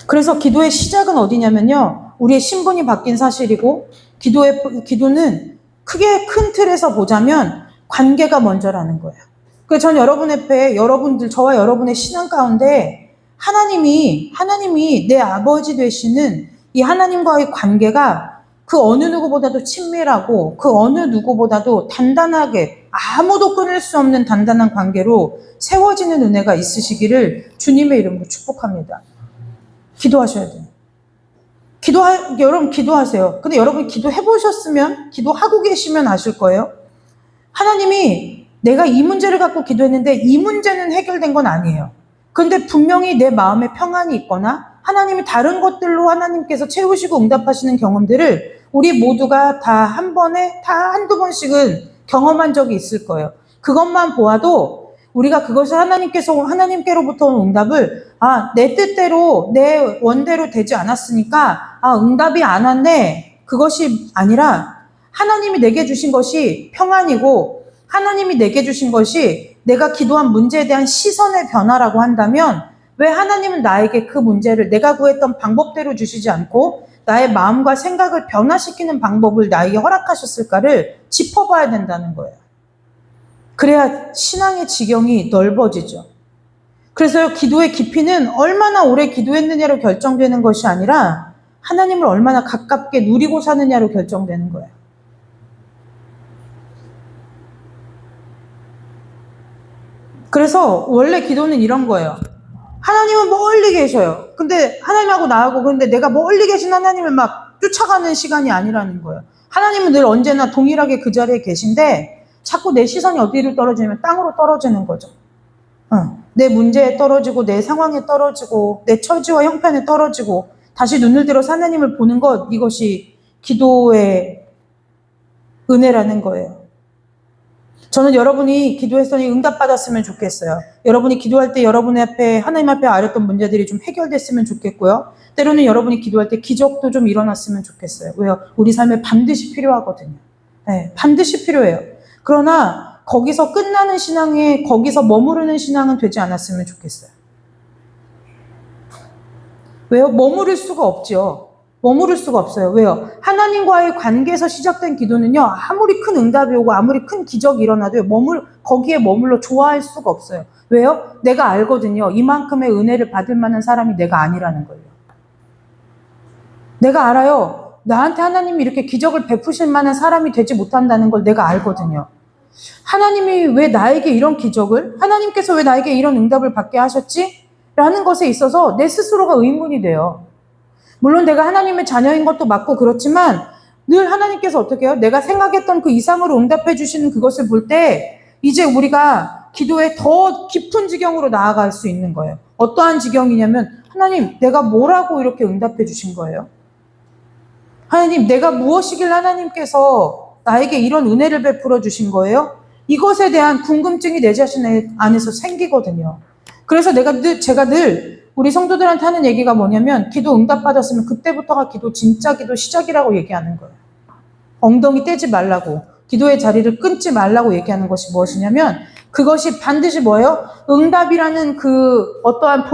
그래서 기도의 시작은 어디냐면요, 우리의 신분이 바뀐 사실이고, 기도는 크게 큰 틀에서 보자면 관계가 먼저라는 거예요. 그래서 전 저와 여러분의 신앙 가운데 하나님이 내 아버지 되시는 이 하나님과의 관계가 그 어느 누구보다도 친밀하고 그 어느 누구보다도 단단하게 아무도 끊을 수 없는 단단한 관계로 세워지는 은혜가 있으시기를 주님의 이름으로 축복합니다. 기도하셔야 돼요. 여러분 기도하세요. 근데 여러분 기도하고 계시면 아실 거예요. 하나님이 내가 이 문제를 갖고 기도했는데 이 문제는 해결된 건 아니에요. 그런데 분명히 내 마음에 평안이 있거나 하나님이 다른 것들로 하나님께서 채우시고 응답하시는 경험들을 우리 모두가 다 한두 번씩은 경험한 적이 있을 거예요. 그것만 보아도 우리가 그것을 하나님께로부터 온 응답을, 내 뜻대로, 내 원대로 되지 않았으니까, 응답이 안 왔네. 그것이 아니라, 하나님이 내게 주신 것이 평안이고, 하나님이 내게 주신 것이 내가 기도한 문제에 대한 시선의 변화라고 한다면, 왜 하나님은 나에게 그 문제를 내가 구했던 방법대로 주시지 않고, 나의 마음과 생각을 변화시키는 방법을 나에게 허락하셨을까를 짚어봐야 된다는 거예요. 그래야 신앙의 지경이 넓어지죠. 그래서 기도의 깊이는 얼마나 오래 기도했느냐로 결정되는 것이 아니라 하나님을 얼마나 가깝게 누리고 사느냐로 결정되는 거예요. 그래서 원래 기도는 이런 거예요. 하나님은 멀리 계셔요. 근데 하나님하고 나하고 근데 내가 멀리 계신 하나님을 막 쫓아가는 시간이 아니라는 거예요. 하나님은 늘 언제나 동일하게 그 자리에 계신데 자꾸 내 시선이 어디로 떨어지냐면 땅으로 떨어지는 거죠. 내 문제에 떨어지고 내 상황에 떨어지고 내 처지와 형편에 떨어지고 다시 눈을 들어서 하나님을 보는 것, 이것이 기도의 은혜라는 거예요. 저는 여러분이 기도했더니 응답받았으면 좋겠어요. 여러분이 기도할 때 하나님 앞에 아렸던 문제들이 좀 해결됐으면 좋겠고요. 때로는 여러분이 기도할 때 기적도 좀 일어났으면 좋겠어요. 왜요? 우리 삶에 반드시 필요하거든요. 네, 반드시 필요해요. 그러나 거기서 거기서 머무르는 신앙은 되지 않았으면 좋겠어요. 왜요? 머무를 수가 없어요. 왜요? 하나님과의 관계에서 시작된 기도는요, 아무리 큰 응답이 오고 아무리 큰 기적이 일어나도 거기에 머물러 좋아할 수가 없어요. 왜요? 내가 알거든요. 이만큼의 은혜를 받을 만한 사람이 내가 아니라는 걸요. 내가 알아요. 나한테 하나님이 이렇게 기적을 베푸실 만한 사람이 되지 못한다는 걸 내가 알거든요. 하나님이 왜 나에게 이런 기적을, 하나님께서 왜 나에게 이런 응답을 받게 하셨지? 라는 것에 있어서 내 스스로가 의문이 돼요. 물론 내가 하나님의 자녀인 것도 맞고 그렇지만 늘 하나님께서 어떻게 해요? 내가 생각했던 그 이상으로 응답해 주시는 그것을 볼 때 이제 우리가 기도에 더 깊은 지경으로 나아갈 수 있는 거예요. 어떠한 지경이냐면 하나님, 내가 뭐라고 이렇게 응답해 주신 거예요? 하나님, 내가 무엇이길 하나님께서 나에게 이런 은혜를 베풀어 주신 거예요? 이것에 대한 궁금증이 내 자신 안에서 생기거든요. 그래서 제가 늘 우리 성도들한테 하는 얘기가 뭐냐면 기도 응답받았으면 그때부터가 진짜 기도 시작이라고 얘기하는 거예요. 엉덩이 떼지 말라고, 기도의 자리를 끊지 말라고 얘기하는 것이 무엇이냐면 그것이 반드시 뭐예요? 응답이라는 그 어떠한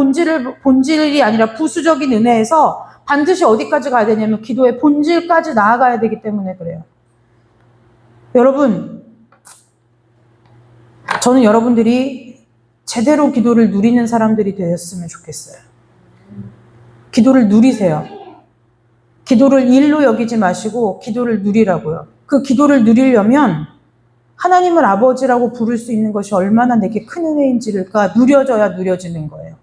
본질이 아니라 부수적인 은혜에서 반드시 어디까지 가야 되냐면 기도의 본질까지 나아가야 되기 때문에 그래요. 여러분, 저는 여러분들이 제대로 기도를 누리는 사람들이 되었으면 좋겠어요. 기도를 누리세요. 기도를 일로 여기지 마시고 기도를 누리라고요. 그 기도를 누리려면 하나님을 아버지라고 부를 수 있는 것이 얼마나 내게 큰 은혜인지가 누려져야 누려지는 거예요.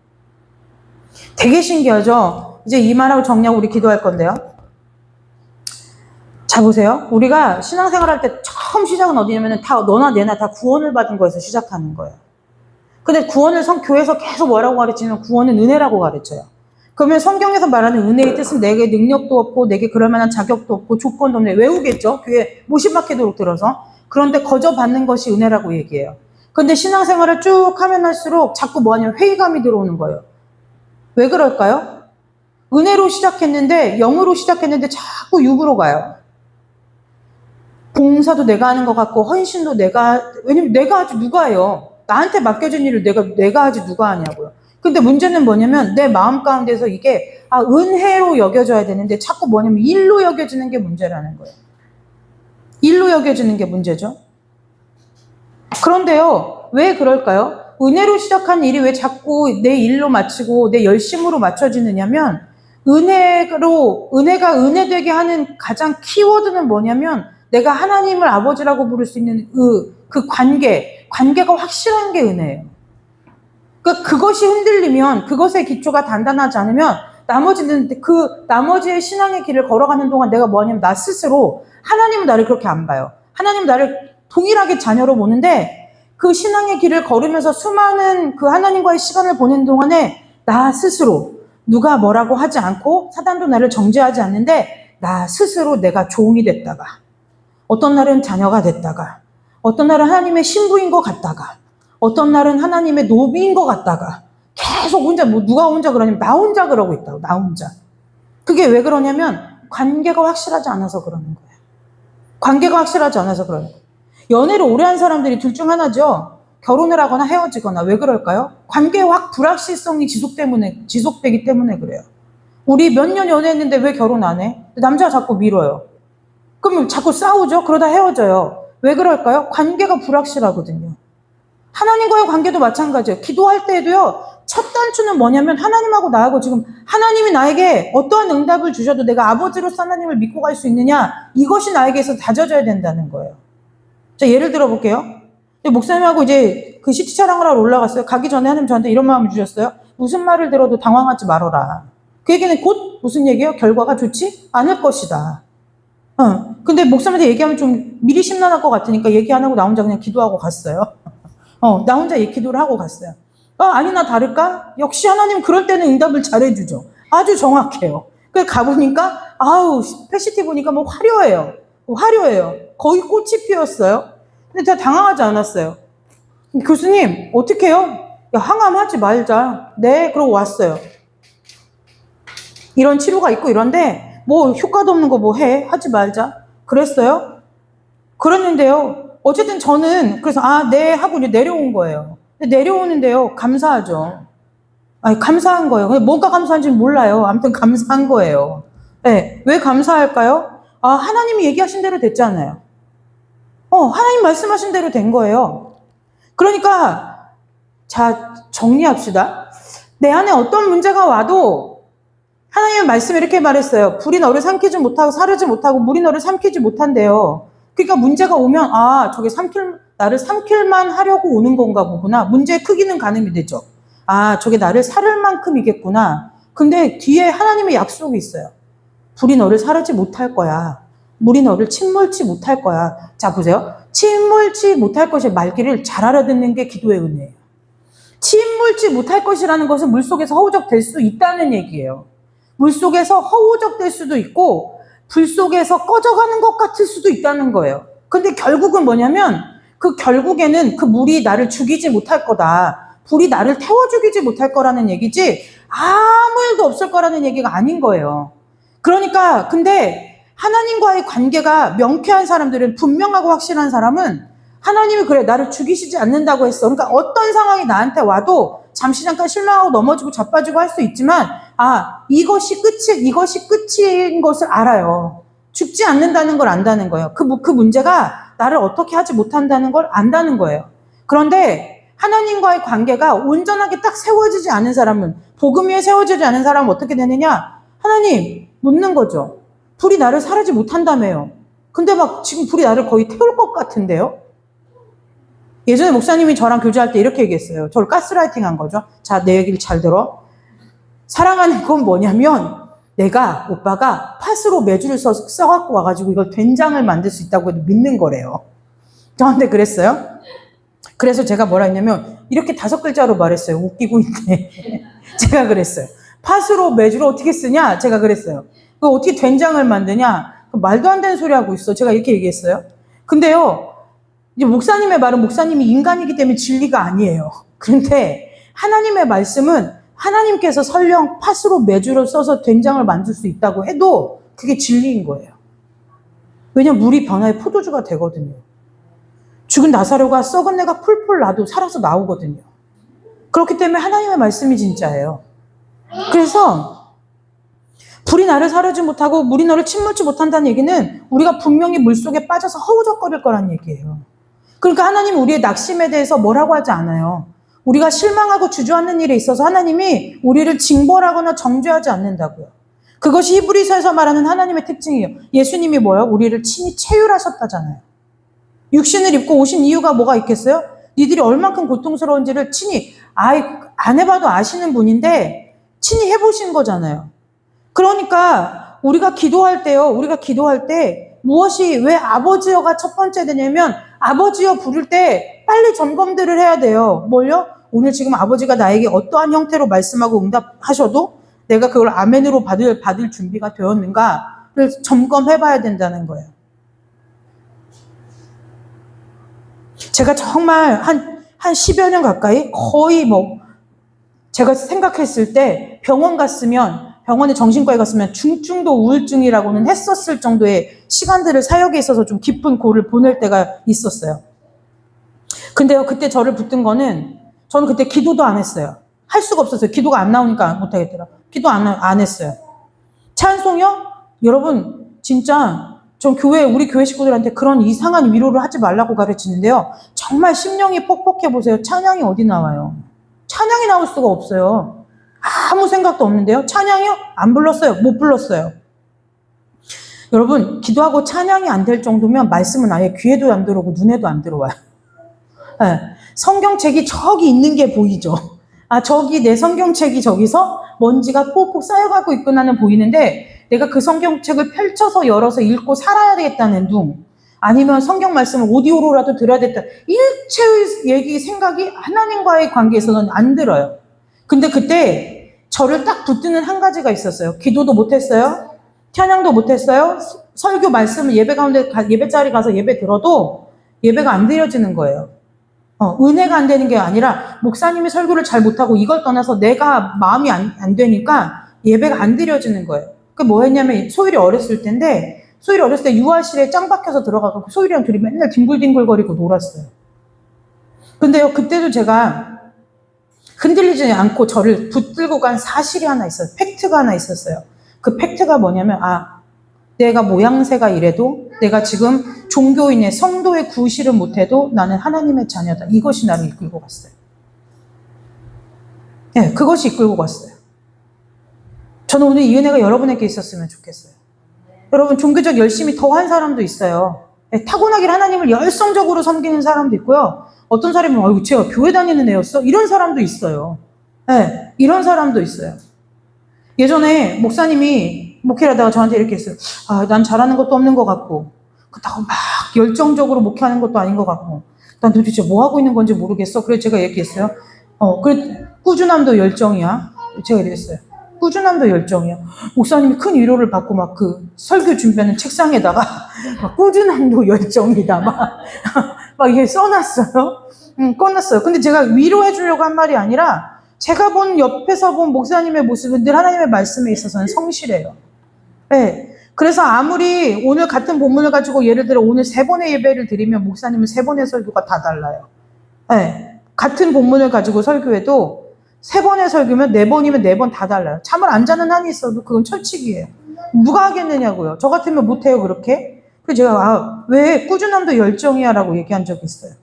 되게 신기하죠? 이제 이 말하고 정리하고 우리 기도할 건데요. 자, 보세요. 우리가 신앙생활 할 때 처음 시작은 어디냐면 다 너나 내나 다 구원을 받은 거에서 시작하는 거예요. 근데 구원을 교회에서 계속 뭐라고 가르치면 구원은 은혜라고 가르쳐요. 그러면 성경에서 말하는 은혜의 뜻은 내게 능력도 없고 내게 그럴 만한 자격도 없고 조건도 없네. 외우겠죠? 교회 모시박히도록 들어서. 그런데 거저 받는 것이 은혜라고 얘기해요. 근데 신앙생활을 쭉 하면 할수록 자꾸 뭐하냐면 회의감이 들어오는 거예요. 왜 그럴까요? 은혜로 시작했는데 영으로 시작했는데 자꾸 육으로 가요. 봉사도 내가 하는 것 같고 헌신도 왜냐면 내가 하지 누가 해요. 나한테 맡겨진 일을 내가 하지 누가 하냐고요. 근데 문제는 뭐냐면 내 마음 가운데서 이게 은혜로 여겨져야 되는데 자꾸 뭐냐면 일로 여겨지는 게 문제라는 거예요. 일로 여겨지는 게 문제죠. 그런데요, 왜 그럴까요? 은혜로 시작한 일이 왜 자꾸 내 일로 마치고 내 열심으로 맞춰지느냐면 은혜가 은혜되게 하는 가장 키워드는 뭐냐면 내가 하나님을 아버지라고 부를 수 있는 그 관계가 확실한 게 은혜예요. 그러니까 그것이 흔들리면 그것의 기초가 단단하지 않으면 나머지의 신앙의 길을 걸어가는 동안 내가 뭐냐면 나 스스로 하나님은 나를 그렇게 안 봐요. 하나님은 나를 동일하게 자녀로 보는데 그 신앙의 길을 걸으면서 수많은 그 하나님과의 시간을 보내는 동안에 나 스스로 누가 뭐라고 하지 않고 사단도 나를 정죄하지 않는데 나 스스로 내가 종이 됐다가 어떤 날은 자녀가 됐다가 어떤 날은 하나님의 신부인 것 같다가 어떤 날은 하나님의 노비인 것 같다가 계속 혼자 누가 혼자 그러냐면 나 혼자 그러고 있다고. 나 혼자. 그게 왜 그러냐면 관계가 확실하지 않아서 그러는 거예요. 관계가 확실하지 않아서 그러는 거예요. 연애를 오래 한 사람들이 둘 중 하나죠. 결혼을 하거나 헤어지거나. 왜 그럴까요? 관계의 불확실성이 지속되기 때문에 그래요. 우리 몇 년 연애했는데 왜 결혼 안 해? 남자가 자꾸 밀어요. 그러면 자꾸 싸우죠. 그러다 헤어져요. 왜 그럴까요? 관계가 불확실하거든요. 하나님과의 관계도 마찬가지예요. 기도할 때에도요. 첫 단추는 뭐냐면 하나님하고 나하고 지금 하나님이 나에게 어떠한 응답을 주셔도 내가 아버지로서 하나님을 믿고 갈 수 있느냐, 이것이 나에게서 다져져야 된다는 거예요. 자, 예를 들어 볼게요. 목사님하고 이제 그 시티 촬영을 하러 올라갔어요. 가기 전에 하나님 저한테 이런 마음을 주셨어요. 무슨 말을 들어도 당황하지 말아라. 그 얘기는 곧 무슨 얘기예요? 결과가 좋지 않을 것이다. 근데 목사님한테 얘기하면 좀 미리 심란할 것 같으니까 얘기 안 하고 나 혼자 그냥 기도하고 갔어요. 나 혼자 기도를 하고 갔어요. 아니나 다를까? 역시 하나님 그럴 때는 응답을 잘해주죠. 아주 정확해요. 그래서 가보니까, 패시티 보니까 뭐 화려해요. 거의 꽃이 피었어요. 근데 제가 당황하지 않았어요. 교수님, 어떡해요? 항암하지 말자. 네, 그러고 왔어요. 이런 치료가 있고 이런데, 뭐 효과도 없는 거 뭐 하지 말자. 그랬어요? 그랬는데요. 어쨌든 저는 그래서 네 하고 이제 내려온 거예요. 내려오는데요. 감사하죠. 감사한 거예요. 뭐가 감사한지 몰라요. 아무튼 감사한 거예요. 네. 왜 감사할까요? 하나님이 얘기하신 대로 됐잖아요. 하나님 말씀하신 대로 된 거예요. 그러니까 자, 정리합시다. 내 안에 어떤 문제가 와도 하나님의 말씀이 이렇게 말했어요. 불이 너를 삼키지 못하고 사르지 못하고 물이 너를 삼키지 못한대요. 그러니까 문제가 오면 저게 나를 삼킬만 하려고 오는 건가 보구나. 문제의 크기는 가늠이 되죠. 저게 나를 사를 만큼이겠구나. 근데 뒤에 하나님의 약속이 있어요. 불이 너를 사르지 못할 거야. 물이 너를 침몰치 못할 거야. 자, 보세요. 침몰치 못할 것의 말귀를 잘 알아듣는 게 기도의 은혜예요. 침몰치 못할 것이라는 것은 물속에서 허우적될 수 있다는 얘기예요. 물속에서 허우적될 수도 있고 불 속에서 꺼져가는 것 같을 수도 있다는 거예요. 근데 결국은 뭐냐면 결국에는 그 물이 나를 죽이지 못할 거다. 불이 나를 태워 죽이지 못할 거라는 얘기지 아무 일도 없을 거라는 얘기가 아닌 거예요. 그러니까 근데 하나님과의 관계가 명쾌한 사람들은, 분명하고 확실한 사람은 하나님이 그래 나를 죽이시지 않는다고 했어. 그러니까 어떤 상황이 나한테 와도 잠시 잠깐 실망하고 넘어지고 자빠지고 할 수 있지만 이것이 끝인 것을 알아요. 죽지 않는다는 걸 안다는 거예요. 그 문제가 나를 어떻게 하지 못한다는 걸 안다는 거예요. 그런데 하나님과의 관계가 온전하게 딱 세워지지 않은 사람은, 복음 위에 세워지지 않은 사람은 어떻게 되느냐? 하나님 묻는 거죠. 불이 나를 사르지 못한다며요. 근데 막 지금 불이 나를 거의 태울 것 같은데요? 예전에 목사님이 저랑 교제할 때 이렇게 얘기했어요. 저를 가스라이팅 한 거죠. 자, 내 얘기를 잘 들어. 사랑하는 건 뭐냐면 오빠가 팥으로 메주를 써갖고 와가지고 이걸 된장을 만들 수 있다고 해도 믿는 거래요. 저한테 그랬어요. 그래서 제가 뭐라 했냐면 이렇게 5글자로 말했어요. 웃기고 있네. 제가 그랬어요. 팥으로 메주를 어떻게 쓰냐? 제가 그랬어요. 그 어떻게 된장을 만드냐? 말도 안 되는 소리 하고 있어. 제가 이렇게 얘기했어요. 근데요, 이제 목사님의 말은 목사님이 인간이기 때문에 진리가 아니에요. 그런데 하나님의 말씀은 하나님께서 설령 팥으로 메주를 써서 된장을 만들 수 있다고 해도 그게 진리인 거예요. 왜냐면 물이 변화해 포도주가 되거든요. 죽은 나사로가 썩은 내가 풀풀 나도 살아서 나오거든요. 그렇기 때문에 하나님의 말씀이 진짜예요. 그래서 불이 나를 사르지 못하고 물이 너를 침몰치 못한다는 얘기는 우리가 분명히 물속에 빠져서 허우적거릴 거란 얘기예요. 그러니까 하나님은 우리의 낙심에 대해서 뭐라고 하지 않아요. 우리가 실망하고 주저앉는 일에 있어서 하나님이 우리를 징벌하거나 정죄하지 않는다고요. 그것이 히브리서에서 말하는 하나님의 특징이에요. 예수님이 뭐예요? 우리를 친히 체휼하셨다잖아요. 육신을 입고 오신 이유가 뭐가 있겠어요? 니들이 얼만큼 고통스러운지를 친히 안 해봐도 아시는 분인데 친히 해보신 거잖아요. 그러니까 우리가 기도할 때 무엇이 왜 아버지여가 첫 번째 되냐면 아버지여 부를 때 빨리 점검들을 해야 돼요. 뭘요? 오늘 지금 아버지가 나에게 어떠한 형태로 말씀하고 응답하셔도 내가 그걸 아멘으로 받을 준비가 되었는가를 점검해봐야 된다는 거예요. 제가 정말 한 10여 년 가까이 거의 제가 생각했을 때 병원에 정신과에 갔으면 중증도 우울증이라고는 했었을 정도의 시간들을 사역에 있어서 좀 깊은 고를 보낼 때가 있었어요. 근데요, 그때 저를 붙든 거는 저는 그때 기도도 안 했어요. 할 수가 없었어요. 기도가 안 나오니까 못 하겠더라. 기도 안 했어요. 찬송이요? 여러분, 진짜 전 우리 교회 식구들한테 그런 이상한 위로를 하지 말라고 가르치는데요. 정말 심령이 퍽퍽해 보세요. 찬양이 어디 나와요? 찬양이 나올 수가 없어요. 아무 생각도 없는데요. 찬양이요? 안 불렀어요. 못 불렀어요. 여러분, 기도하고 찬양이 안 될 정도면 말씀은 아예 귀에도 안 들어오고 눈에도 안 들어와요. 네. 성경책이 저기 있는 게 보이죠. 저기 내 성경책이 저기서 먼지가 폭폭 쌓여가고 있구나는 보이는데 내가 그 성경책을 펼쳐서 열어서 읽고 살아야 되겠다는 둥, 아니면 성경 말씀을 오디오로라도 들어야 되겠다, 일체의 생각이 하나님과의 관계에서는 안 들어요. 근데 그때 저를 딱 붙드는 한 가지가 있었어요. 기도도 못했어요. 찬양도 못했어요. 설교 말씀을 예배 자리 가서 예배 들어도 예배가 안 드려지는 거예요. 은혜가 안 되는 게 아니라 목사님이 설교를 잘 못하고 이걸 떠나서 내가 마음이 안 되니까 예배가 안 드려지는 거예요. 그게 뭐 했냐면 소율이 어렸을 때인데, 소율이 어렸을 때 유아실에 짱 박혀서 들어가고 소율이랑 둘이 맨날 뒹굴뒹굴거리고 놀았어요. 근데요, 그때도 제가 흔들리지 않고 저를 붙들고 간 사실이 하나 있어요. 팩트가 하나 있었어요. 그 팩트가 뭐냐면 내가 모양새가 이래도, 내가 지금 종교인의 성도의 구실을 못해도 나는 하나님의 자녀다. 이것이 나를 이끌고 갔어요. 네, 그것이 이끌고 갔어요. 저는 오늘 이 은혜가 여러분에게 있었으면 좋겠어요. 여러분, 종교적 열심히 더한 사람도 있어요. 네, 타고나길 하나님을 열성적으로 섬기는 사람도 있고요. 어떤 사람은 제가 교회 다니는 애였어? 이런 사람도 있어요. 네, 이런 사람도 있어요. 예전에 목사님이 목회하다가 저한테 이렇게 했어요. 난 잘하는 것도 없는 것 같고, 그렇다고 막 열정적으로 목회하는 것도 아닌 것 같고, 난 도대체 뭐 하고 있는 건지 모르겠어. 그래서 제가 얘기했어요. 그래, 꾸준함도 열정이야. 제가 이랬어요. 꾸준함도 열정이야. 목사님이 큰 위로를 받고 막 그 설교 준비하는 책상에다가 막 꾸준함도 열정이다. 막 이게 써놨어요. 꺼놨어요. 근데 제가 위로해 주려고 한 말이 아니라 제가 옆에서 본 목사님의 모습은 늘 하나님의 말씀에 있어서는 성실해요. 네. 그래서 아무리 오늘 같은 본문을 가지고 예를 들어 오늘 3번의 예배를 드리면 목사님은 3번의 설교가 다 달라요. 네. 같은 본문을 가지고 설교해도 3번의 설교면 4번이면 4번 다 달라요. 잠을 안 자는 한이 있어도 그건 철칙이에요. 누가 하겠느냐고요. 저 같으면 못해요, 그렇게. 그래서 제가 왜 꾸준함도 열정이야 라고 얘기한 적이 있어요.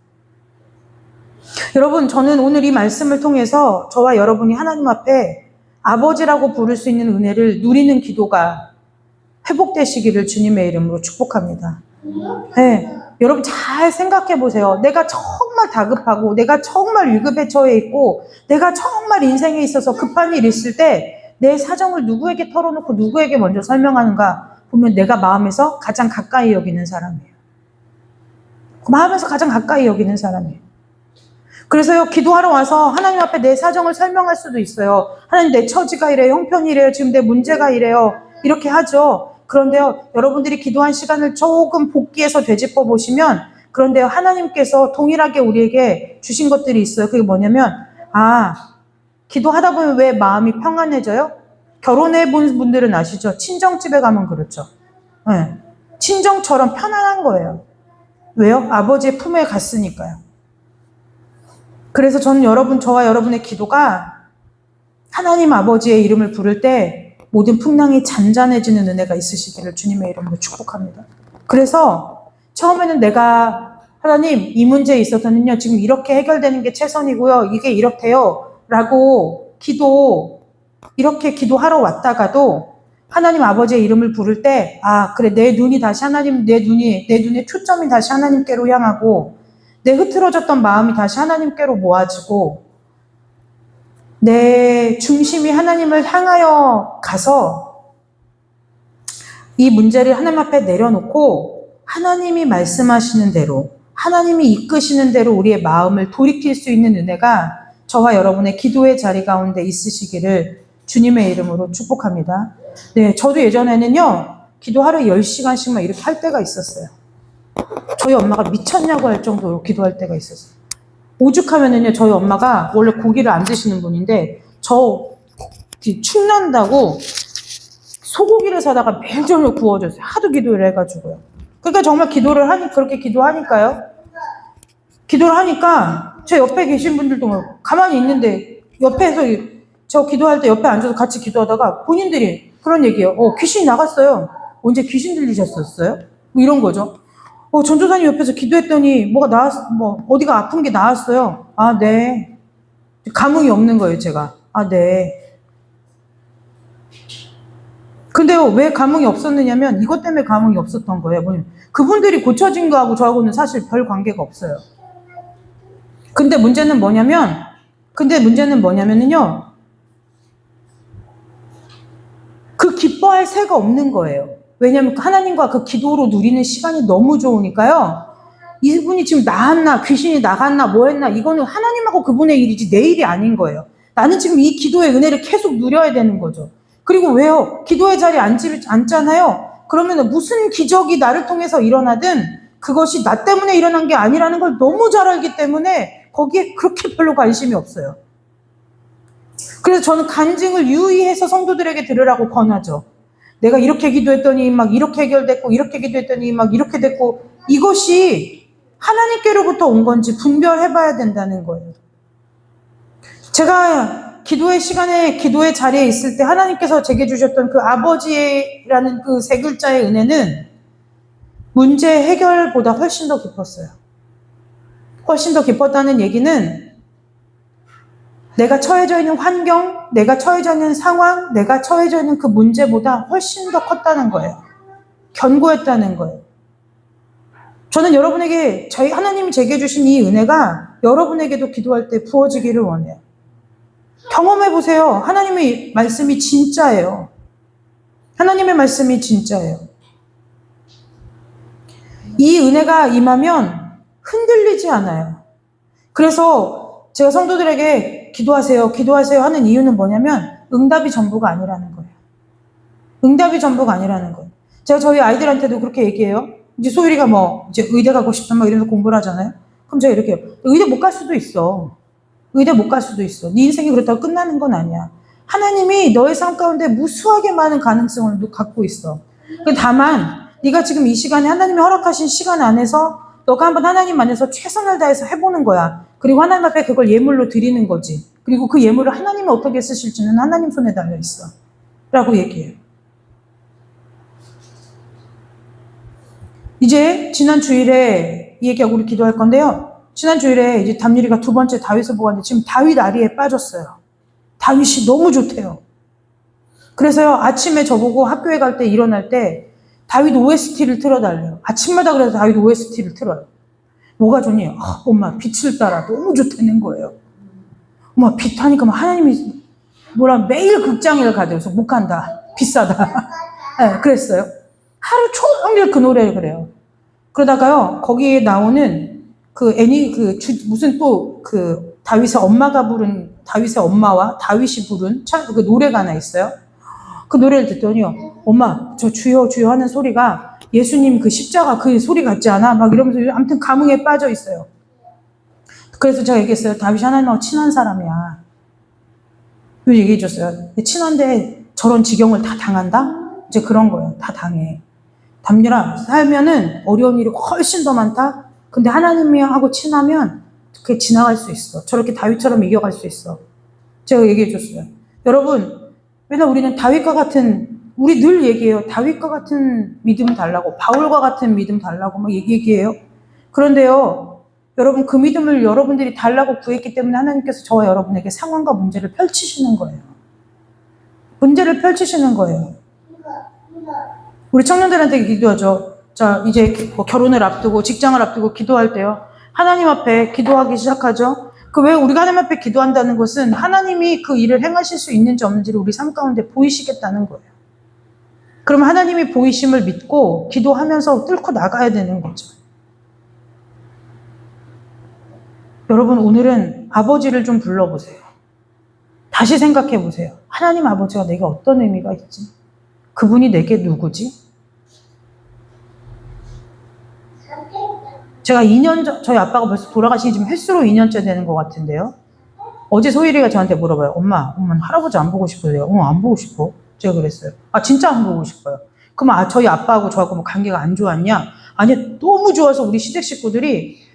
여러분, 저는 오늘 이 말씀을 통해서 저와 여러분이 하나님 앞에 아버지라고 부를 수 있는 은혜를 누리는 기도가 회복되시기를 주님의 이름으로 축복합니다. 네, 여러분 잘 생각해 보세요. 내가 정말 다급하고 내가 정말 위급에 처해 있고 내가 정말 인생에 있어서 급한 일이 있을 때 내 사정을 누구에게 털어놓고 누구에게 먼저 설명하는가 보면 내가 마음에서 가장 가까이 여기는 사람이에요. 마음에서 가장 가까이 여기는 사람이에요. 그래서요, 기도하러 와서 하나님 앞에 내 사정을 설명할 수도 있어요. 하나님, 내 처지가 이래요. 형편이 이래요. 지금 내 문제가 이래요. 이렇게 하죠. 그런데요, 여러분들이 기도한 시간을 조금 복기해서 되짚어 보시면, 그런데요, 하나님께서 동일하게 우리에게 주신 것들이 있어요. 그게 뭐냐면, 기도하다 보면 왜 마음이 평안해져요? 결혼해 본 분들은 아시죠? 친정집에 가면 그렇죠. 네. 친정처럼 편안한 거예요. 왜요? 아버지의 품에 갔으니까요. 그래서 저는 저와 여러분의 기도가 하나님 아버지의 이름을 부를 때 모든 풍랑이 잔잔해지는 은혜가 있으시기를 주님의 이름으로 축복합니다. 그래서 처음에는 내가 하나님 이 문제에 있어서는요 지금 이렇게 해결되는 게 최선이고요. 이게 이렇대요. 라고 이렇게 기도하러 왔다가도 하나님 아버지의 이름을 부를 때 그래 내 눈이 다시 내 눈의 초점이 다시 하나님께로 향하고 내 흐트러졌던 마음이 다시 하나님께로 모아지고 내 중심이 하나님을 향하여 가서 이 문제를 하나님 앞에 내려놓고 하나님이 말씀하시는 대로 하나님이 이끄시는 대로 우리의 마음을 돌이킬 수 있는 은혜가 저와 여러분의 기도의 자리 가운데 있으시기를 주님의 이름으로 축복합니다. 네, 저도 예전에는요 기도 하루에 10시간씩만 이렇게 할 때가 있었어요. 저희 엄마가 미쳤냐고 할 정도로 기도할 때가 있었어요. 오죽하면은요, 저희 엄마가 원래 고기를 안 드시는 분인데, 축난다고 소고기를 사다가 매일 저녁 구워줬어요. 하도 기도를 해가지고요. 그러니까 정말 그렇게 기도하니까요. 기도를 하니까, 제 옆에 계신 분들도 가만히 있는데, 옆에서 저 기도할 때 옆에 앉아서 같이 기도하다가 본인들이 그런 얘기예요. 귀신이 나갔어요. 언제 귀신 들리셨었어요? 뭐 이런 거죠. 전도사님 옆에서 기도했더니 어디가 아픈 게 나았어요. 네. 감흥이 없는 거예요, 제가. 네. 근데 왜 감흥이 없었느냐면 이것 때문에 감흥이 없었던 거예요. 그분들이 고쳐진 거하고 저하고는 사실 별 관계가 없어요. 근데 문제는 뭐냐면은요. 그 기뻐할 새가 없는 거예요. 왜냐하면 하나님과 그 기도로 누리는 시간이 너무 좋으니까요. 이분이 지금 나았나 귀신이 나갔나 뭐 했나 이거는 하나님하고 그분의 일이지 내 일이 아닌 거예요. 나는 지금 이 기도의 은혜를 계속 누려야 되는 거죠. 그리고 왜요? 기도의 자리에 앉잖아요. 그러면 무슨 기적이 나를 통해서 일어나든 그것이 나 때문에 일어난 게 아니라는 걸 너무 잘 알기 때문에 거기에 그렇게 별로 관심이 없어요. 그래서 저는 간증을 유의해서 성도들에게 들으라고 권하죠. 내가 이렇게 기도했더니 막 이렇게 해결됐고 이렇게 기도했더니 막 이렇게 됐고 이것이 하나님께로부터 온 건지 분별해봐야 된다는 거예요. 제가 기도의 시간에 기도의 자리에 있을 때 하나님께서 제게 주셨던 그 아버지라는 그 세 글자의 은혜는 문제 해결보다 훨씬 더 깊었어요. 훨씬 더 깊었다는 얘기는 내가 처해져 있는 환경, 내가 처해져 있는 상황, 내가 처해져 있는 그 문제보다 훨씬 더 컸다는 거예요. 견고했다는 거예요. 저는 여러분에게 하나님이 제게 주신 이 은혜가 여러분에게도 기도할 때 부어지기를 원해요. 경험해보세요. 하나님의 말씀이 진짜예요. 하나님의 말씀이 진짜예요. 이 은혜가 임하면 흔들리지 않아요. 그래서 제가 성도들에게 기도하세요 하는 이유는 뭐냐면 응답이 전부가 아니라는 거예요. 응답이 전부가 아니라는 거예요. 제가 저희 아이들한테도 그렇게 얘기해요. 이제 소율이가 이제 의대 가고 싶다 이러면서 공부를 하잖아요. 그럼 제가 이렇게 해요. 의대 못 갈 수도 있어. 의대 못 갈 수도 있어. 네 인생이 그렇다고 끝나는 건 아니야. 하나님이 너의 삶 가운데 무수하게 많은 가능성을 갖고 있어. 다만 네가 지금 이 시간에 하나님이 허락하신 시간 안에서 너가 한번 하나님 안에서 최선을 다해서 해보는 거야. 그리고 하나님 앞에 그걸 예물로 드리는 거지. 그리고 그 예물을 하나님이 어떻게 쓰실지는 하나님 손에 달려있어. 라고 얘기해요. 이제 지난 주일에 이 얘기하고 우리 기도할 건데요. 지난 주일에 이제 담일이가 두 번째 다윗을 보고 왔는데 지금 다윗 아리에 빠졌어요. 다윗이 너무 좋대요. 그래서요, 아침에 저보고 학교에 갈 때 일어날 때 다윗 OST를 틀어달래요. 아침마다 그래서 다윗 OST를 틀어요. 뭐가 좋니? 아, 엄마 빛을 따라 너무 좋다는 거예요. 엄마 빛 하니까 막 하나님이 뭐라 매일 극장을 가대요. 그래서 못 간다. 비싸다. 네, 그랬어요. 하루 종일 그 노래를 그래요. 그러다가요, 거기에 나오는 무슨 또 다윗의 엄마가 부른, 다윗의 엄마와 다윗이 부른 그 노래가 하나 있어요. 그 노래를 듣더니요, 엄마, 저 주여, 주여 하는 소리가 예수님 그 십자가 그 소리 같지 않아? 막 이러면서 아무튼 감흥에 빠져 있어요. 그래서 제가 얘기했어요. 다윗이 하나님하고 친한 사람이야. 얘기해 줬어요. 친한데 저런 지경을 다 당한다? 이제 그런 거예요. 다 당해. 담녀라, 살면은 어려운 일이 훨씬 더 많다? 근데 하나님하고 친하면 그게 지나갈 수 있어. 저렇게 다윗처럼 이겨갈 수 있어. 제가 얘기해 줬어요. 여러분, 왜냐면 우리는 다윗과 같은, 우리 늘 얘기해요. 다윗과 같은 믿음 달라고, 바울과 같은 믿음 달라고 막 얘기해요. 그런데요, 여러분 그 믿음을 여러분들이 달라고 구했기 때문에 하나님께서 저와 여러분에게 상황과 문제를 펼치시는 거예요. 문제를 펼치시는 거예요. 우리 청년들한테 기도하죠. 자, 이제 뭐 결혼을 앞두고 직장을 앞두고 기도할 때요. 하나님 앞에 기도하기 시작하죠. 왜 우리가 하나님 앞에 기도한다는 것은 하나님이 그 일을 행하실 수 있는지 없는지를 우리 삶 가운데 보이시겠다는 거예요. 그럼 하나님이 보이심을 믿고 기도하면서 뚫고 나가야 되는 거죠. 여러분, 오늘은 아버지를 좀 불러보세요. 다시 생각해 보세요. 하나님 아버지가 내게 어떤 의미가 있지? 그분이 내게 누구지? 제가 2년 전, 저희 아빠가 벌써 돌아가신 지 지금 횟수로 2년째 되는 것 같은데요. 어제 소일이가 저한테 물어봐요. 엄마는 할아버지 안 보고 싶으세요? 안 보고 싶어. 제가 그랬어요. 아, 진짜 안 보고 싶어요. 그럼 저희 아빠하고 저하고 뭐 관계가 안 좋았냐? 아니, 너무 좋아서 우리 시댁 식구들이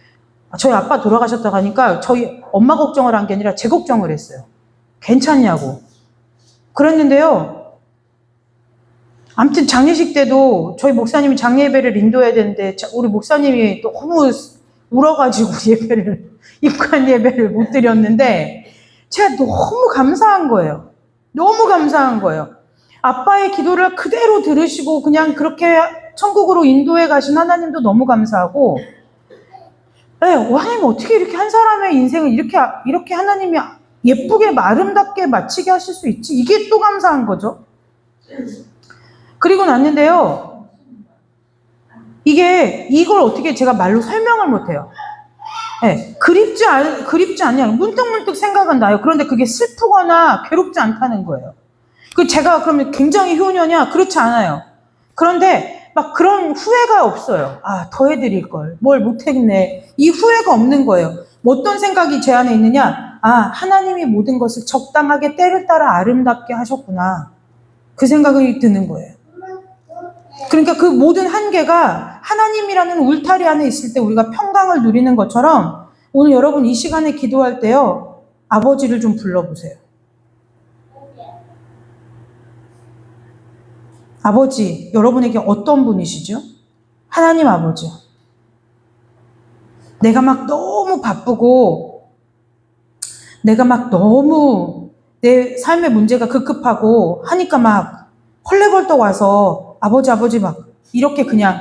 저희 아빠 돌아가셨다고 하니까 저희 엄마 걱정을 한 게 아니라 제 걱정을 했어요. 괜찮냐고. 그랬는데요. 아무튼 장례식 때도 저희 목사님이 장례 예배를 인도해야 되는데 우리 목사님이 너무 울어가지고 입관 예배를 못 드렸는데 제가 너무 감사한 거예요. 너무 감사한 거예요. 아빠의 기도를 그대로 들으시고 그냥 그렇게 천국으로 인도해 가신 하나님도 너무 감사하고, 네, 하나님 어떻게 이렇게 한 사람의 인생을 이렇게 하나님이 예쁘게 아름답게 마치게 하실 수 있지? 이게 또 감사한 거죠. 그리고 났는데요. 이걸 어떻게 제가 말로 설명을 못해요. 네, 그립지 않냐. 문득문득 생각은 나요. 그런데 그게 슬프거나 괴롭지 않다는 거예요. 제가 그러면 굉장히 효녀냐? 그렇지 않아요. 그런데 막 그런 후회가 없어요. 아, 더 해드릴 걸. 뭘 못했네. 이 후회가 없는 거예요. 어떤 생각이 제 안에 있느냐? 아, 하나님이 모든 것을 적당하게 때를 따라 아름답게 하셨구나. 그 생각이 드는 거예요. 그러니까 그 모든 한계가 하나님이라는 울타리 안에 있을 때 우리가 평강을 누리는 것처럼 오늘 여러분 이 시간에 기도할 때요. 아버지를 좀 불러보세요. 아버지, 여러분에게 어떤 분이시죠? 하나님 아버지요. 내가 막 너무 바쁘고 내가 막 너무 내 삶의 문제가 급급하고 하니까 막 헐레벌떡 와서 아버지 막 이렇게 그냥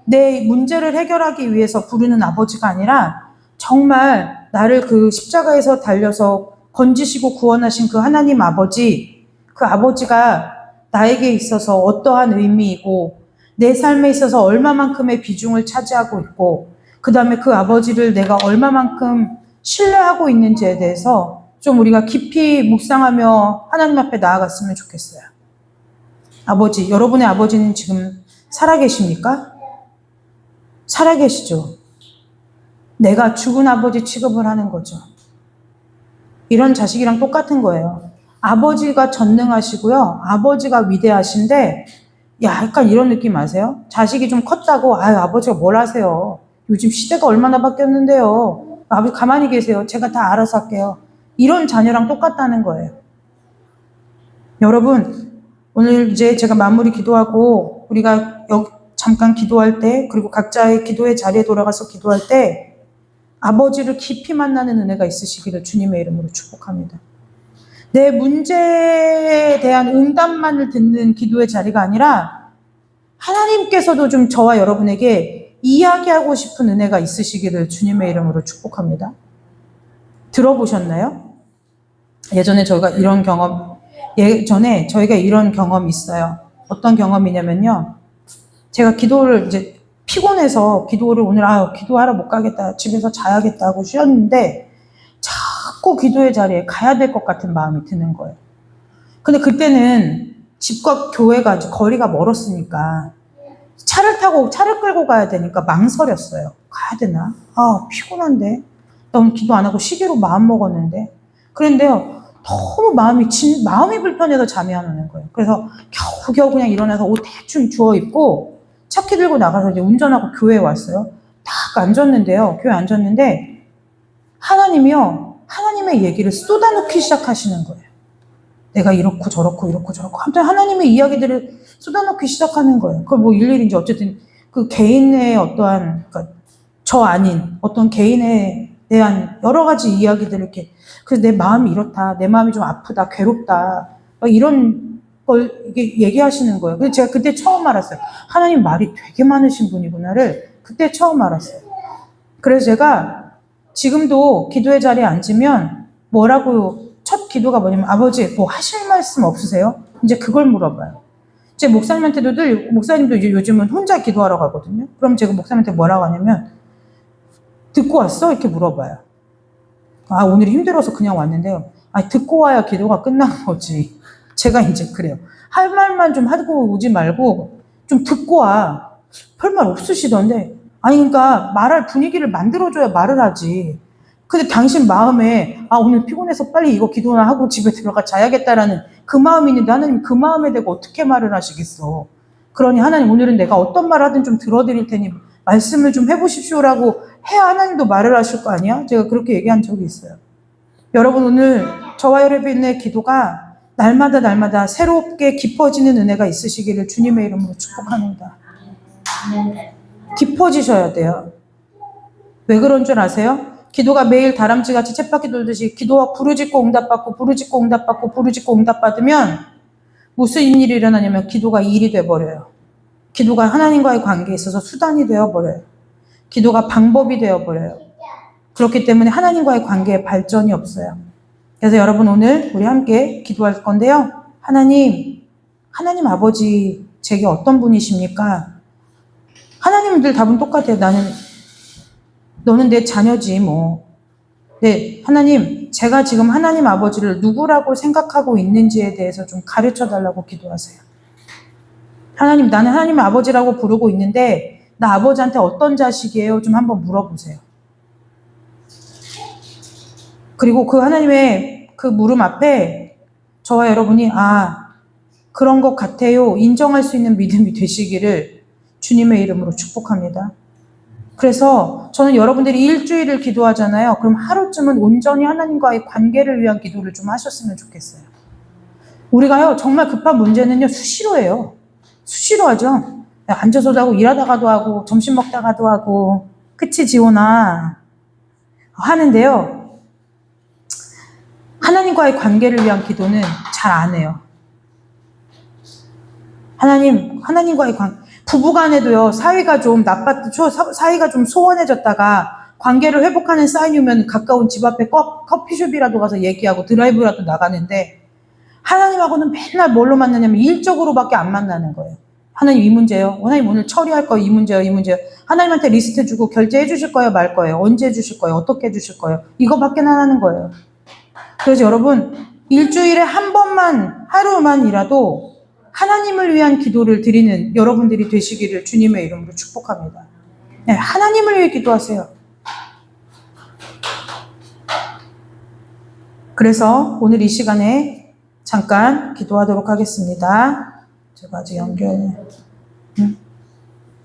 내 문제를 해결하기 위해서 부르는 아버지가 아니라 정말 나를 그 십자가에서 달려서 건지시고 구원하신 그 하나님 아버지, 그 아버지가 나에게 있어서 어떠한 의미이고 내 삶에 있어서 얼마만큼의 비중을 차지하고 있고 그 다음에 그 아버지를 내가 얼마만큼 신뢰하고 있는지에 대해서 좀 우리가 깊이 묵상하며 하나님 앞에 나아갔으면 좋겠어요. 아버지, 여러분의 아버지는 지금 살아계십니까? 살아계시죠. 내가 죽은 아버지 취급을 하는 거죠. 이런 자식이랑 똑같은 거예요. 아버지가 전능하시고요. 아버지가 위대하신데 약간 이런 느낌 아세요? 자식이 좀 컸다고 아버지가 뭘 하세요. 요즘 시대가 얼마나 바뀌었는데요. 아버지 가만히 계세요. 제가 다 알아서 할게요. 이런 자녀랑 똑같다는 거예요. 여러분, 오늘 이제 제가 마무리 기도하고 우리가 잠깐 기도할 때 그리고 각자의 기도의 자리에 돌아가서 기도할 때 아버지를 깊이 만나는 은혜가 있으시기를 주님의 이름으로 축복합니다. 내 문제에 대한 응답만을 듣는 기도의 자리가 아니라 하나님께서도 좀 저와 여러분에게 이야기하고 싶은 은혜가 있으시기를 주님의 이름으로 축복합니다. 들어보셨나요? 예전에 저희가 이런 경험이 있어요. 어떤 경험이냐면요. 제가 기도를 이제 피곤해서 기도를 오늘 기도하러 못 가겠다. 집에서 자야겠다 하고 쉬었는데 자꾸 기도의 자리에 가야 될 것 같은 마음이 드는 거예요. 근데 그때는 집과 교회가 이제 거리가 멀었으니까 차를 끌고 가야 되니까 망설였어요. 가야 되나? 피곤한데. 너무 기도 안 하고 쉬기로 마음 먹었는데. 그런데요, 너무 마음이 불편해서 잠이 안 오는 거예요. 그래서 겨우겨우 그냥 일어나서 옷 대충 주워 입고 차키 들고 나가서 이제 운전하고 교회에 왔어요. 딱 앉았는데요. 교회에 앉았는데 하나님이요, 하나님의 얘기를 쏟아놓기 시작하시는 거예요. 내가 이렇고 저렇고 아무튼 하나님의 이야기들을 쏟아놓기 시작하는 거예요. 그걸 뭐 일일이 이제 어쨌든 그 개인의 어떠한, 그러니까 저 아닌 어떤 개인에 대한 여러 가지 이야기들을 이렇게, 그래서 내 마음이 이렇다, 내 마음이 좀 아프다, 괴롭다, 이런 걸 이게 얘기하시는 거예요. 그래서 제가 그때 처음 알았어요. 하나님 말이 되게 많으신 분이구나를 그때 처음 알았어요. 그래서 제가 지금도 기도의 자리에 앉으면 뭐라고 첫 기도가 뭐냐면, 아버지 뭐 하실 말씀 없으세요? 이제 그걸 물어봐요. 제 목사님한테도 목사님도 이제 요즘은 혼자 기도하러 가거든요. 그럼 제가 목사님한테 뭐라고 하냐면, 듣고 왔어? 이렇게 물어봐요. 오늘 힘들어서 그냥 왔는데요. 듣고 와야 기도가 끝난 거지. 제가 이제 그래요. 할 말만 좀 하고 오지 말고 좀 듣고 와. 별말 없으시던데. 그러니까 말할 분위기를 만들어줘야 말을 하지. 근데 당신 마음에 오늘 피곤해서 빨리 이거 기도나 하고 집에 들어가 자야겠다라는 그 마음이 있는데 하나님 그 마음에 대고 어떻게 말을 하시겠어. 그러니 하나님 오늘은 내가 어떤 말 하든 좀 들어드릴 테니 말씀을 좀 해보십시오라고 해야 하나님도 말을 하실 거 아니야? 제가 그렇게 얘기한 적이 있어요. 여러분 오늘 저와 여러분의 기도가 날마다 새롭게 깊어지는 은혜가 있으시기를 주님의 이름으로 축복합니다. 깊어지셔야 돼요. 왜 그런 줄 아세요? 기도가 매일 다람쥐같이 쳇바퀴 돌듯이 기도와 부르짖고 응답받고 부르짖고 응답받고 부르짖고 응답받으면 무슨 일이 일어나냐면 기도가 일이 돼버려요. 기도가 하나님과의 관계에 있어서 수단이 되어버려요. 기도가 방법이 되어버려요. 그렇기 때문에 하나님과의 관계에 발전이 없어요. 그래서 여러분 오늘 우리 함께 기도할 건데요. 하나님 아버지 제게 어떤 분이십니까? 하나님들 답은 똑같아요. 너는 내 자녀지 뭐. 네, 하나님 제가 지금 하나님 아버지를 누구라고 생각하고 있는지에 대해서 좀 가르쳐 달라고 기도하세요. 하나님 나는 하나님 아버지라고 부르고 있는데 나 아버지한테 어떤 자식이에요? 좀 한번 물어보세요. 그리고 그 하나님의 그 물음 앞에 저와 여러분이 그런 것 같아요. 인정할 수 있는 믿음이 되시기를 주님의 이름으로 축복합니다. 그래서 저는 여러분들이 일주일을 기도하잖아요. 그럼 하루쯤은 온전히 하나님과의 관계를 위한 기도를 좀 하셨으면 좋겠어요. 우리가요 정말 급한 문제는요 수시로 해요. 수시로 하죠. 앉아서도 하고 일하다가도 하고 점심 먹다가도 하고 그치 지호나 하는데요. 하나님과의 관계를 위한 기도는 잘 안 해요. 하나님과의 부부간에도요, 사이가 좀 사이가 좀 소원해졌다가 관계를 회복하는 사인이 오면 가까운 집 앞에 커피숍이라도 가서 얘기하고 드라이브라도 나가는데 하나님하고는 맨날 뭘로 만나냐면 일적으로밖에 안 만나는 거예요. 하나님 이 문제요. 하나님 오늘 처리할 거예요. 이 문제요. 하나님한테 리스트 주고 결제해 주실 거예요. 말 거예요. 언제 해주실 거예요. 어떻게 해주실 거예요. 이거밖에 안 하는 거예요. 그래서 여러분 일주일에 한 번만 하루만이라도 하나님을 위한 기도를 드리는 여러분들이 되시기를 주님의 이름으로 축복합니다. 네, 하나님을 위해 기도하세요. 그래서 오늘 이 시간에 잠깐 기도하도록 하겠습니다. 제가 아직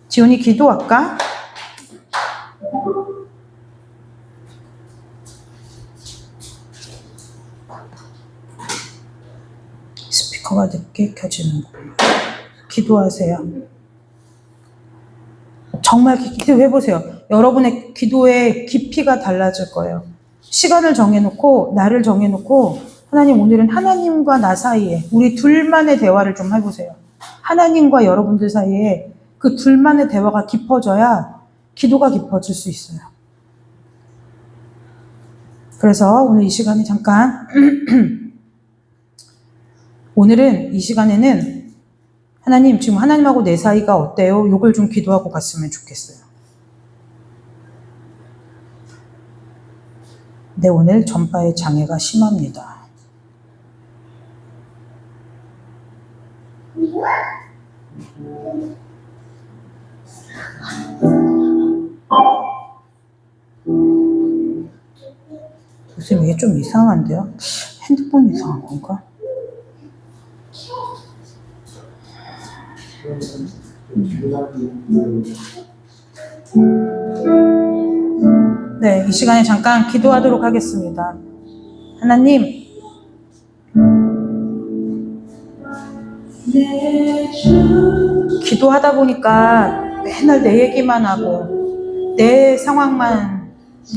지훈이 기도할까? 스피커가 늦게 켜지는군요. 기도하세요. 정말 기도해보세요. 여러분의 기도의 깊이가 달라질 거예요. 시간을 정해놓고, 날을 정해놓고, 하나님, 오늘은 하나님과 나 사이에 우리 둘만의 대화를 좀 해보세요. 하나님과 여러분들 사이에 그 둘만의 대화가 깊어져야 기도가 깊어질 수 있어요. 그래서 오늘 이 시간에 잠깐 오늘은 이 시간에는 하나님, 지금 하나님하고 내 사이가 어때요? 이걸 좀 기도하고 갔으면 좋겠어요. 네, 오늘 전파의 장애가 심합니다. 선생님, 이게 좀 이상한데요? 핸드폰이 이상한 건가? 네, 이 시간에 잠깐 기도하도록 하겠습니다. 하나님, 기도하다 보니까 맨날 내 얘기만 하고 내 상황만,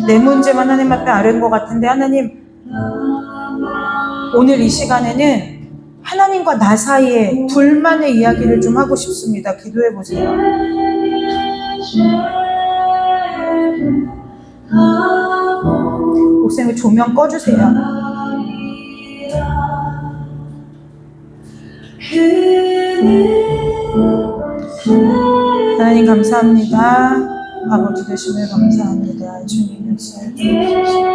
내 문제만 하나님 앞에 아뢰는 것 같은데, 하나님, 오늘 이 시간에는 하나님과 나 사이에 둘만의 이야기를 좀 하고 싶습니다. 기도해 보세요. 목사님, 조명 꺼주세요. 하나님 감사합니다. 아버지 되심을 감사합니다. 주님 역사해 주옵소서.